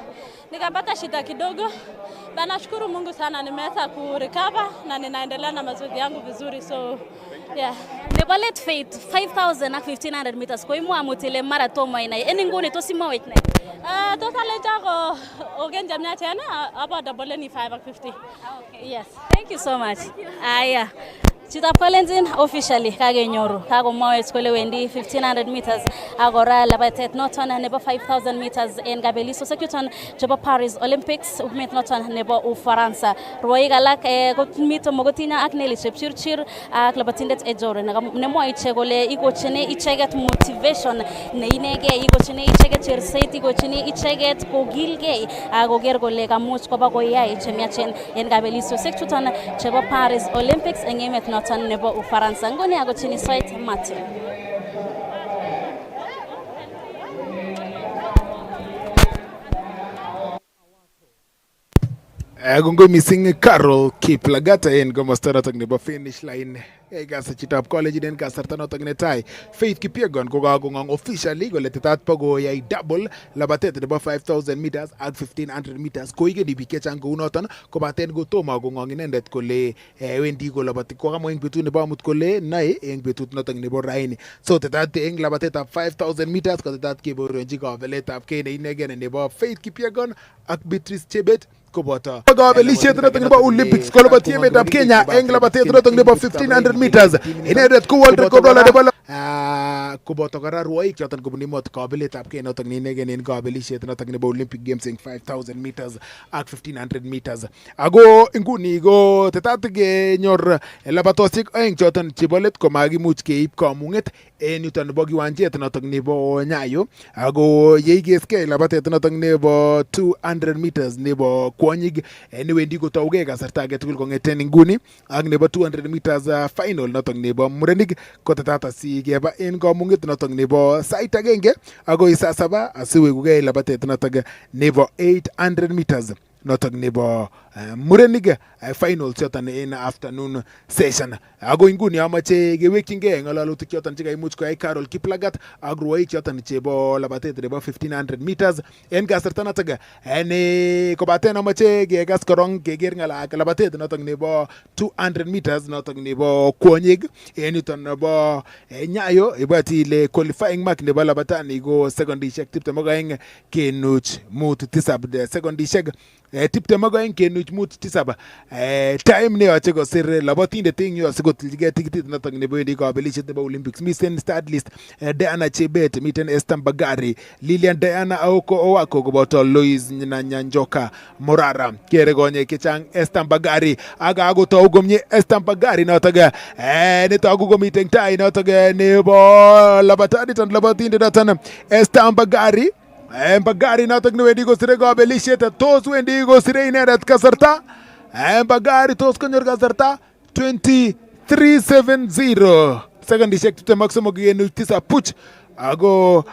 Nikapata shida kidogo. Na nashukuru Mungu sana nimeweza kurecover na ninaendelea na mazoezi yangu vizuri, so yeah. Nebalet Faith 5000 na 1500 meters ko imu amutile marathon mai nai eni ngone to sima wait nai totally jago ogenja mnya tena about double ni 5 and 50. Yes, thank you so much. Aya Chitab Kalenjin officially kagenyoru kagomwawech kole wendi 1500 meters agora labatet noton nebo 5000 meters en kabelisosiek chuton chebo Paris Olympics umet noton nebo Ufaransa. Rwoik alak komito mogotinya ak Nelly Chepchirchir ak labatindet Ejore nemwoe ichek kole ikochini icheket motivation neinegei, ikochini icheket cherset, ikochini icheket kogilgei akoker kole kamuch koba koyai chemiachen en kabelisosiek chuton chebo Paris Olympics en emet noton nebo Ufaransa. Ngoni ako chini soit Matthew. Kongoi missing Carol Kiplagata en komosta notok nebo finish line. Kasa chitab college den kasarta notok netai. Faith Kipyegon ko kakong'ong officially kole tetat pa koyai double labatet nebo 5000 meters ak 1500 meters. Koigeni biik chechang kou noton kobaten kotomo kong'ong inendet kole wendi kolabati kokamwa eng betut nebo amut kole nae eng betut notok nebo raini. So tetat eng labatetab 5000 meters ko tetat keborionji kabeletab kei ne inegen nebo Faith Kipyegon ak Beatrice Chebet koboto kabelisiet notok nebo Olympics kolabati emetab Kenya eng labatet notok nebo 1500 meters. Inendet ko world record holder nebo koboto kora rwoik choton kobun emot kabeletab Kenya notok ne inegen en kabelisiet notok nebo Olympic Games eng 5000 meters ak 1500 meters. Ako inguni ko tetat kenyor labatosiek oeng choton chebo let komakimuch keib kamung'et en yuton nebo kiwanjet notok nebo Nyayo. Ako yeigeskei labatet notok nebo 200 meters nebo kwonyik newendi kotaugei kasarta age tugul kong'eten inguni ak nebo 200 meters final notok nebo murenik kotetat asikeba en kamung'et notok nebo sait agenge agoi saa 7 asiwekugei labatet notok nebo 800 meters notok nebo murenik final choton en afternoon session. Ako inguni amache kewekyingei ng'alalutik choton chekaimuch koyai Carol Kiplagat ak rwoik choton chebo labatet nebo 1500 meters en kasarta notok ne kobaten amache kekas korong keker ng'alek labatet notok nebo 200 meters notok nebo kwonyik en yuton nebo Nyayo. Ibwati ile qualifying mark nebo labatani ko sekondishek 22 kenuch mut tisab sekondishek 22 kenuch mut tisab. Time neyoche kosir labatindet eng yu asikotiljigei tikitit notok nebo wendi kabelisiet nebo Olympics. Miten start list Diana Chebet, miten Esther Mbagari, Lilian Diana Aoko Owako koboto Lois Nyanjoka Morara. Kere konyek chechang Esther Mbagari ak akotou komie Esther Mbagari notok netoku komiten tai notok nebo labataniton labatindet noton Esther Mbagari. Mbagari notok newendi kosire kabelisiet tos wendi kosire inendet kasarta. Mbagari tos konyor kasarta 23:70 sekondishek 23 puch. Ako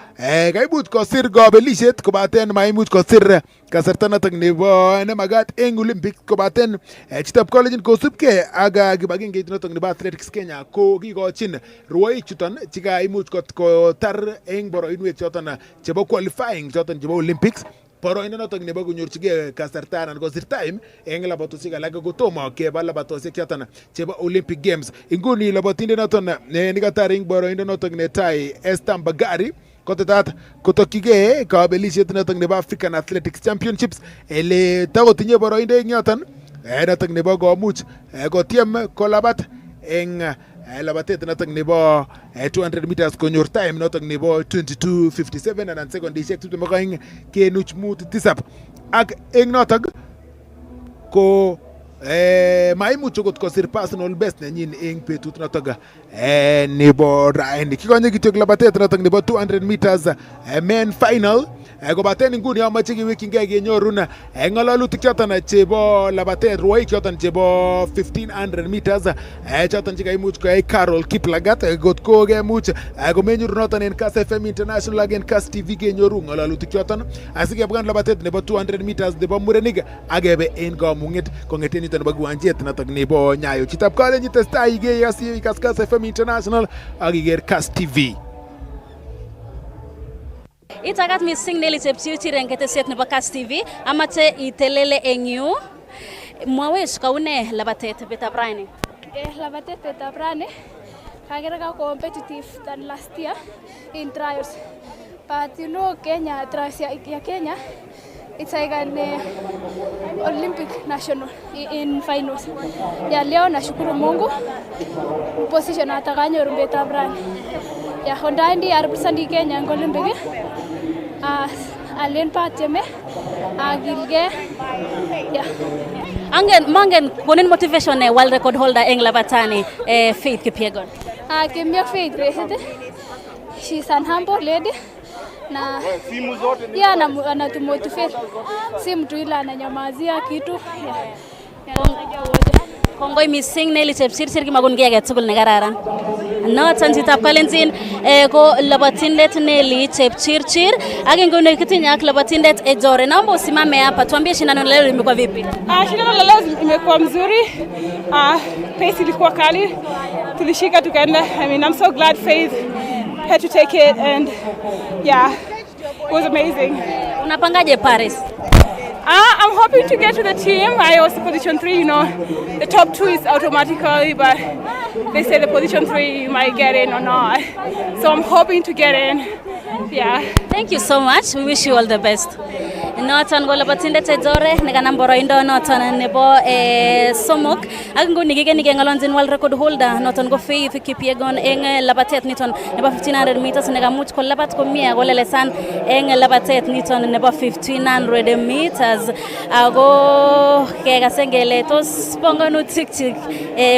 kaimuch kosir kabelisiet kobaten maimuch kosir kasarta notok nebo nemagat eng Olympics kobaten chitab college kosubkei ak kibagengeit notok nebo Athletics Kenya ko kikochin rwoik chuton chekaimuch kotar eng boroinwek choton chebo qualifying choton chebo Olympics boroindo notok nebo konyorchigei kasarta anan kosir time eng labatosiek alak kotomo keba labatosiek choton chebo Olympic Games. Inguni labatindet noton nekatar eng boroindo notok netai Esther Mbagari kotetat kotokyigei kabelisiet notok nebo African Athletics Championships ele takotinye boroindo eng yoton notok nebo komuch kotiem kolabat eng labatet notok nebo 200 meters konyor time notok nebo 22:57 anan sekondishek 22 kenuch mut tisab. Ak eng notok ko maimuch okot kosir personal best nenyin eng betut notok nebo raini. Kikonye kityo labatet notok nebo 200 meters men final kobaten inguni amache kewekyingei kenyorun ng'alalutik choton chebo labatet rwoik choton chebo 1500 meters choton chekaimuch koyai Carol Kiplagat kotko kemuch komenyoru noton en KASS FM International ak en KASS TV kenyoru ng'alalutik choton asikebwan labatet nebo 200 meters nebo murenik akebe en kamung'et kong'eten yuton nebo kiwanjet noton nebo Nyayo. Chitab kalenjin testai ikas KASS FM International ak iker KASS TV. Itagat missing Nelly Chepchirchir en ketesiet nebo KASS TV amache itelele eng yu mwawech kaune labatet betab rani. Labatet betab rani kagere ka competitive than last year in trials, but you know Kenya trials ya Kenya it's like an Olympic national in finals. Ya leo nashukuru Mungu position atakanyoru betab rani. Ya Honda ndi represent Kenya en Olympic. Alen pateme agilge. Yeah. Mangen konin motivation world record holder eng labatani Faith Kipyegon. Kemia Faith resete. She's an humble lady. Na ya anatumotivate. Si mtu ila ananyamazia kitu. Kongoi missing Nelly Chepchirchir kimagun kiy age tugul nekararan. Noton chitab kalenjin ko labatindet Nelly Chepchirchir ak inguni kitinye ak labatindet Ejore. Naomba usimame hapa tuambie shindano la leo limekuwa vipi? Shindano la leo imekuwa mzuri. Pace ilikuwa kali. Tulishika tukaenda. I mean, I'm so glad Faith had to take it and yeah, it was amazing. Unapangaje Paris? I'm hoping to get to the team. I was position 3, you know. The top 2 is automatically, but they say the position 3 you might get in or not. So I'm hoping to get in. Yeah. Thank you so much. We wish you all the best. Noton go labatindet Ejore nekanam boroindo noton nebo somok ak nguni kigeni kengalonjin world record holder noton go Faith Kipyegon eng labatet niton nebo 1500 meters nekamuch kolabat komie kolelesan eng labatet niton nebo 1500 meters ako kekasen kele tos bongonutik chik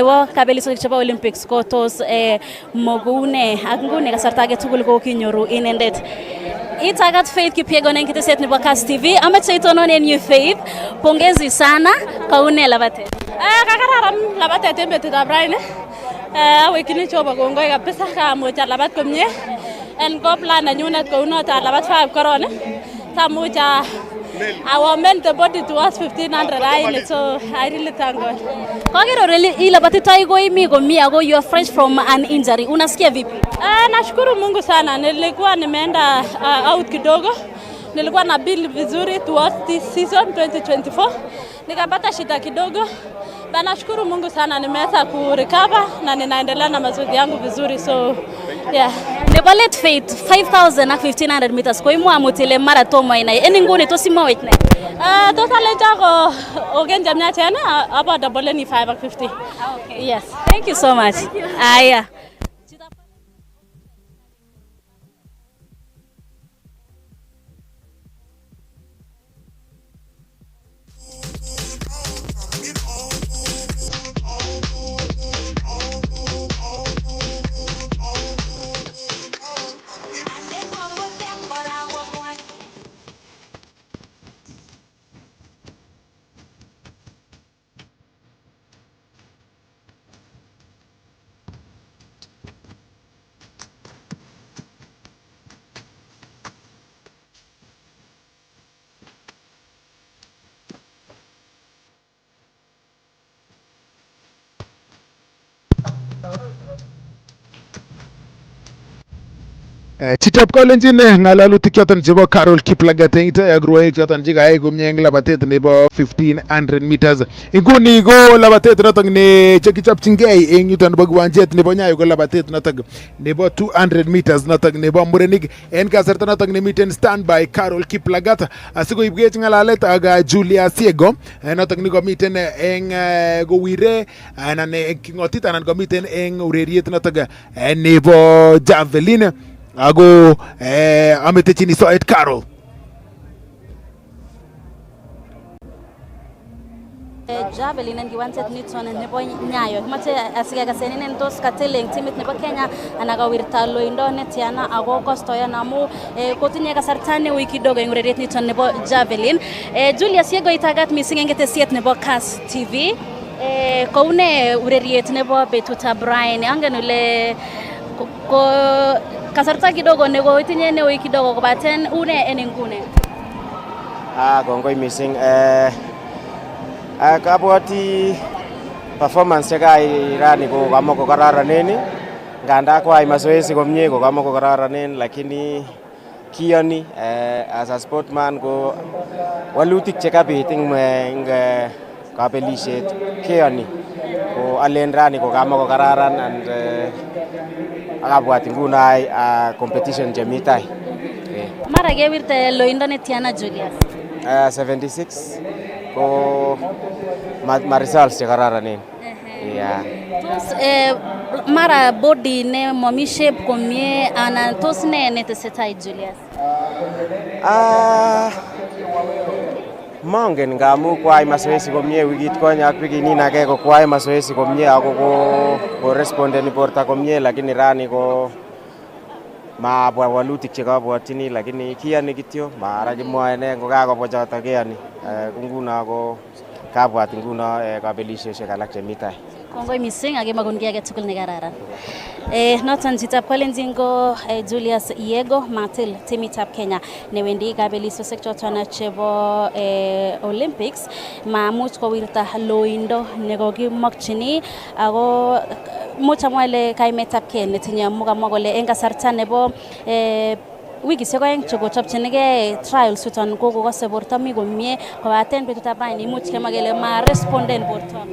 wo kabelisosiek chebo Olympics ko tos mogune ak nguni kasarta age tugul ko kinyoru inendet. Itagat Faith Kipyegon en kiteset nebo KASS TV. Amache itonon en yu Faith. Pongezi sana kaune labatet. Kararan labatet en betutab rani. Awekini Chebo kongoi kabisa kamuch alabat komie. En go plan nenyunet kounoto alabat 5 korone. Tamuch awament the body towards 1500 aile, so I really thank God. Kagero really ilabatitoi koimi komie ako you are fresh from an injury. Unasikia vipi? Nashukuru Mungu sana. Nilikuwa nimeenda out kidogo. Nilikuwa na build vizuri towards this season 2024. Nikapata shida kidogo. Nashukuru Mungu sana nimeweza kurecover na ninaendelea na mazoezi yangu vizuri, so yeah. Nebalet Faith 5000 na 1500 meters ko imu amutile marathon maina eni nguni to sima wait na totally jago ogenja mnyachana about double ni 5 ak 50. Okay. Yes. Thank you so much. Aya. Chitab kalenjin ngalalutik choton chebo Carol Kiplagat ak rwoik choton chekayai komie eng labatet nebo 1500 meters. Inguni ko labatet noton ne chekichopchingei eng yuton nebo kiwanjet nebo Nyayo ko labatet noton nebo 200 meters noton nebo murenik en kasarta noton nemiten standby Carol Kiplagat asikoibgech ngalalet ak Julia Siego noton nikomiten eng kowire anan kingotit anan komiten eng ureriet noton nebo javelin. Ago ametechini soet Carol. Javelin en kiwanjet niton nebo Nyayo. Kimache asikakaseninen tos kateleng timit nebo Kenya anakawirta loindo netiana ako kostoyan amu kotinye kasarta neui kidogo eng ureriet niton nebo Javelin. Julius Yego itagat mising eng ketesiet nebo KASS TV. Koune ureriet nebo betutab Brian. Angen ule ko kasarta kidogo nekoitinye neui kidogo kobaten une en ingune. Kongoi mising. Kabwati performance chekai rani ko kama ko kararanen, nganda kwai mazoezi komie ko kama ko kararanen, lakini kiyoni as a sportman ko walutik chekabit eng kabelishet kiyoni ko alen rani ko kama ko kararan and akabwati ngunai competition chemi tai. Mara kewirte loindo netiana Julius? 76 ko ma results chekararanen. Yeah. Tos mara body ne momi shape komie ana tos ne netesetai Julius? Mangen ngamu kwai mazoezi komie wikit konye ak wikinin age ko kwai mazoezi komie ako ko respondeni borta komie, lakini rani ko mabwa walutik chekabwatyini, lakini kiyani kityo mara kimwae ne kokakobwa choto kiyani. Nguno ko kabwat nguno kabelisiosiek alak chemi tai. Kongoi mising akimakon kiy age tugul nekararan. Noton chitab Kalenjin ko Julius Yego Matil timitab Kenya newendi kabelisiosiek choton chebo Olympics mamuch kowirta loindo nekokimokyini ako much amwa ile kaimetab kei netinye mukamwa kole eng kasarta nebo wikisiek oeng chekochopchinigei trials chuton ko kokose borto mi komie kobaten betutab raini imuch kemwa kele ma responden borto.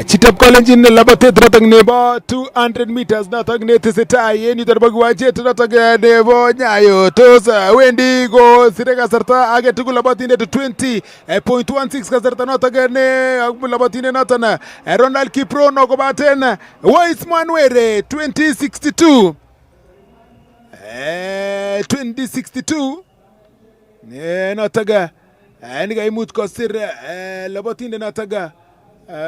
Chitab Kalenjin labatet notok nebo 200 meters notok netesetai en yuton nebo kiwanjet notok nebo Nyayo. Tos wendi ko sire kasarta age tugul labatindet 20.16 kasarta notok ne labatindet noton Ronald Kiprono kobaten Wiseman Were 2062 notok nikaimuch kosir labatindet notok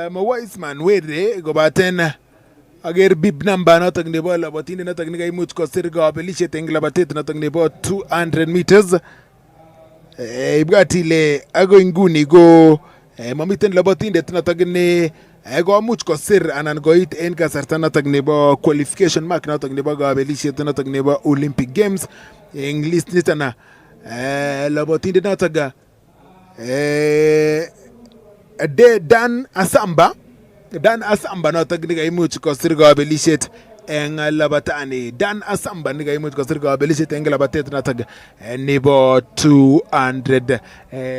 ma Wiseman Were kobaten ager bib number notok nebo labatindet notok nikaimuch kosir kabelisiet eng labatet notok nebo 200 meters. Ibwat ile agoi nguni ko mamiten labatindet notok ne komuch kosir anan koit en kasarta notok nebo qualification mark notok nebo kabelisiet notok nebo Olympic Games eng list niton labatindet notok Dan Asamba notok nikaimuch kosir kabelisiet eng labatani. Dan Asamba nikaimuch kosir kabelisiet eng labatet notok nebo 200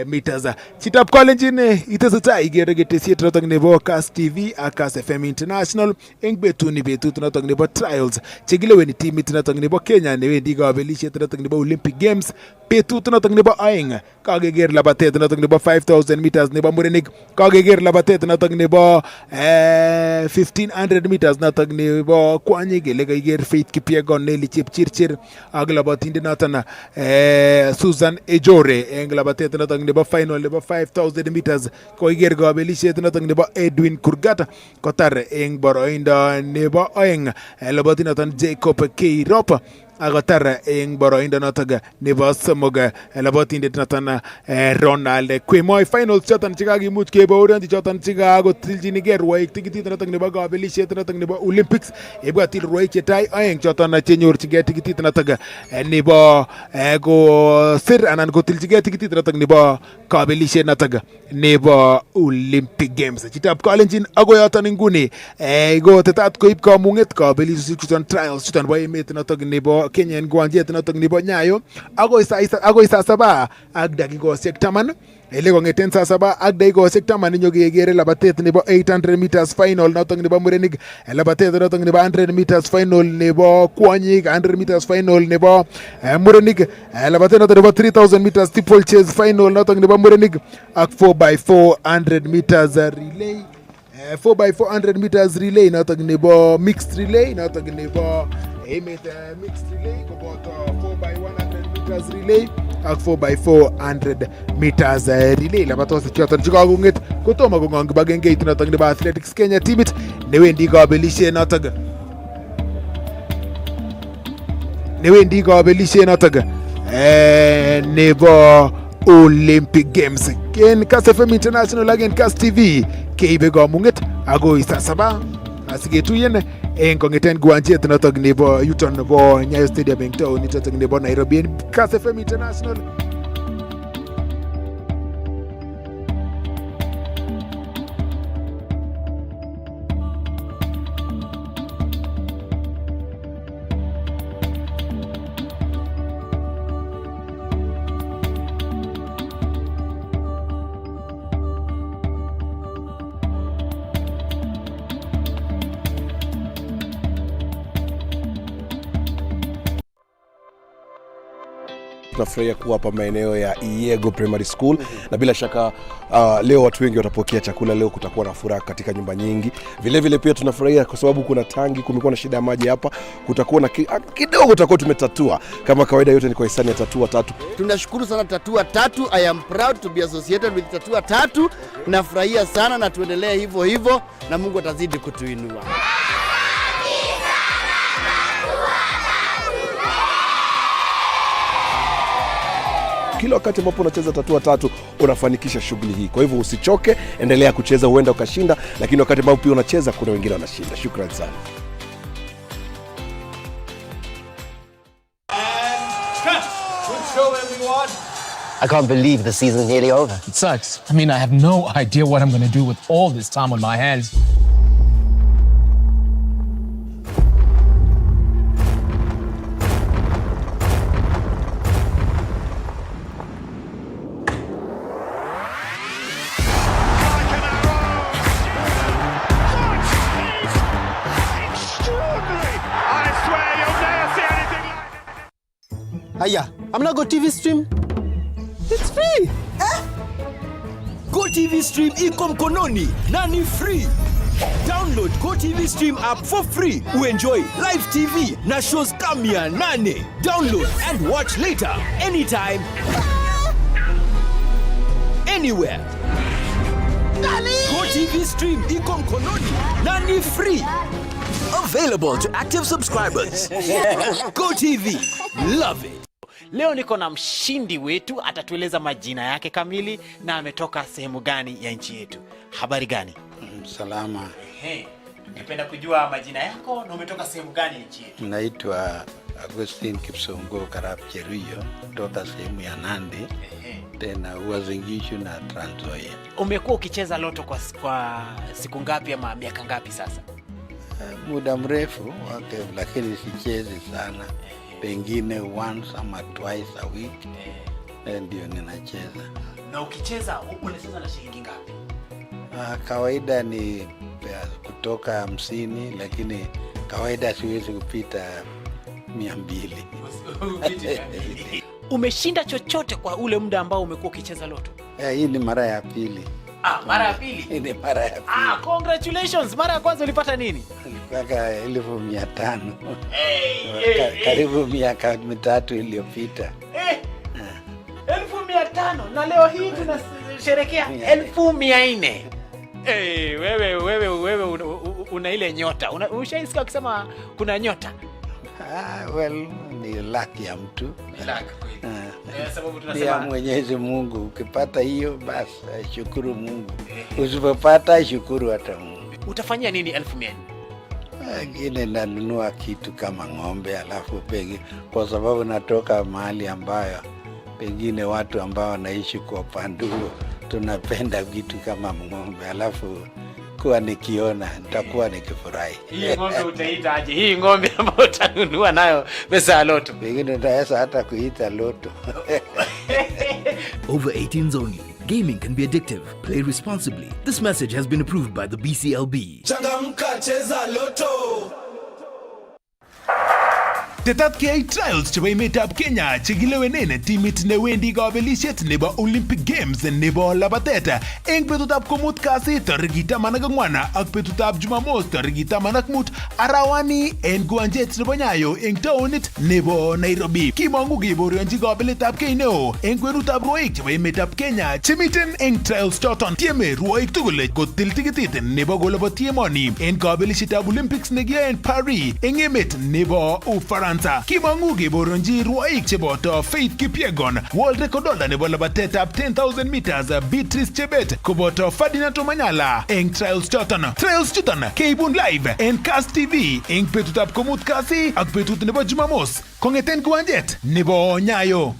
meters. Chitab Kalenjin itesetai igere ketesiet notok nebo KASS TV ak KASS FM International eng betuni betut notok nebo trials chekileweni timit notok nebo Kenya newendi kabelisiet notok nebo Olympic Games betut notok nebo aeng. Kakeker labatet notok nebo 5000 meters nebo murenik, kakeker labatet notok nebo 1500 meters notok nebo kwanyik ile kaiker Faith Kipyegon, Nelly Chepchirchir ak labatindet noton Susan Ejore eng labatet notok nebo final nebo 5000 meters. Koiker kabelisiet notok nebo Edwin Kurgat kotar eng boroindo nebo aeng labatindet noton Jacob Kirop akotar eng boroindo notok nebo somok labatindet noton Ronald Kwemoi. Finals choton chekakimuch kebaorionji choton chekakotiljinigei rwoik tikitit notok nebo kabelisiet notok nebo Olympics. Ibwatil rwoik chetai aeng choton chenyorchigei tikitit notok nebo kosir anan kotiljigei tikitit notok nebo kabelisiet notok nebo Olympic Games. Chitab Kalenjin akoi yoton inguni kotetat koib kamung'et kabelisiet chuton trials chuton bo emet notok nebo Kenya en kiwanjet notok nebo Nyayo agoi saa 7 ak dakikosiek 10. Ile kong'eten saa 7 ak dakikosiek 10 inyo kekere labatet nebo 800 meters final notok nebo murenik, labatet notok nebo 100 meters final nebo kwanyik, 100 meters final nebo murenik, labatet notok nebo 3000 meters steeplechase final notok nebo murenik ak 4x4 100 meters relay 4x400 meters relay notok nebo mixed relay notok nebo emet mixed relay koboto 4x100 meters relay ak 4x400 meters relay. Labatosiek choton chekakong'et kotomo kong'ong kibagengeit noton nebo Athletics Kenya timit newendi kabelisiet noton nebo Olympic Games. En KASS FM International ak en KASS TV keibe kamung'et agoi saa 7 asiketuyen en kong'eten kiwanjet noton nebo yuton nebo Nyayo Stadium en taonit noton nebo Nairobi. En KASS FM International tunafurahia kuwa hapa maeneo ya Iego Primary School na bila shaka leo watu wengi watapokea chakula. Leo kutakuwa na furaha katika nyumba nyingi. Vile vile pia tunafurahia kwa sababu kuna tangi, kumekuwa na shida ya maji hapa. Kutakuwa na kidogo tutakuwa tumetatua. Kama kawaida yote ni kwa hisani ya Tatua Tatu. Tunashukuru sana Tatua Tatu. I am proud to be associated with Tatua Tatu. Nafurahia sana na tuendelee hivyo hivyo na Mungu atazidi kutuinua. Kila wakati ambapo unacheza Tatua Tatu unafanikisha shughuli hii. Kwa hivyo usichoke, endelea kucheza, huenda ukashinda, lakini wakati ambapo pia unacheza kuna wengine wanashinda. Shukrani sana. I can't believe the season is nearly over. It sucks. I mean, I have no idea what I'm going to do with all this time on my hands. Aya, I'm not Go TV Stream. It's free. Go TV Stream iko mkononi na ni free. Download Go TV Stream app for free. Uenjoy live TV na shows kamia 8. Download and watch later anytime, anywhere. Go TV Stream iko mkononi na ni free. Available to active subscribers. Go TV. Love it. Leo niko na mshindi wetu, atatueleza majina yake kamili na ametoka sehemu gani ya nchi yetu. Habari gani? Salama. Ningependa kujua majina yako na umetoka sehemu gani ya nchi yetu. Naitwa Agustin Kipsongo Karap Cheruyo kutoka sehemu ya Nandi. Tena Uasin Gishu na Trans Nzoia. Umekuwa ukicheza loto kwa siku ngapi ama miaka ngapi sasa? Muda mrefu wake, lakini sichezi sana. Pengine once ama twice a week ndio ninacheza. Na ukicheza unacheza na shilingi ngapi? Kawaida ni kutoka 50, lakini kawaida siwezi kupita 200. Umeshinda chochote kwa ule muda ambao umekuwa ukicheza loto? Hii ni mara ya pili. Mara ya pili? Hii ni mara ya pili. Congratulations. Mara ya kwanza ulipata nini? Nilipata 1500. Karibu miaka 3 iliyopita. 1500 na leo hii tunasherehekea 1400. Wewe una ile nyota. Ushaisikia ukisema kuna nyota? Well, ni luck ya mtu. Luck kweli. Sababu tunasema Mwenyezi Mungu, ukipata hiyo basi shukuru Mungu. Usipopata shukuru hata Mungu. Utafanyia nini 1100? Ngine nanunua kitu kama ng'ombe, alafu pengine kwa sababu natoka mahali ambayo pengine watu ambao wanaishi kwa upande huo tunapenda vitu kama ng'ombe, alafu kuwa nikiona nitakuwa nikifurahi. Hii ng'ombe utaita aje? Hii ng'ombe ambayo utanunua nayo pesa ya loto? Pengine nitaweza hata kuita loto. Over 18s only. Gaming can be addictive. Play responsibly. This message has been approved by the BCLB. Changamka, cheza loto. Tetat keyai trials chebo emetab Kenya chekilewenen timit newendi kabelisiet nebo Olympic Games nebo labatet eng betutab komut kasi tarikit 14 ak betutab Jumamos tarikit 15 arawani en kiwanjet nebo Nyayo eng taonit nebo Nairobi. Kimangu keborionji kabeletab kei neo eng kwenutab rwoik chebo emetab Kenya chemiten eng trials choton. Tieme rwoik tugul kotil tikitit nebo koloboti emoni en kabelisietab Olympics nekiyoe en Paris eng emet nebo Ufaransa. Kimangu keborionji rwoik cheboto Faith Kipyegon, world record holder nebo labatetab 10,000 meters Beatrice Chebet koboto Ferdinand Omanyala eng trials choton. Trials chuton keibun live en KASS TV eng betutab komut kasi ak betut nebo Jumamos kongeten kiwanjet nebo Nyayo.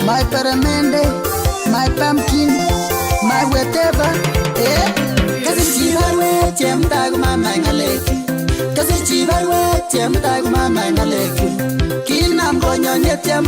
My paramende, my pumpkin, my whatever, kasi chivarwe chemtag mama ngaleki, kasi chivarwe chemtag mama ngaleki, kinam konyo nyet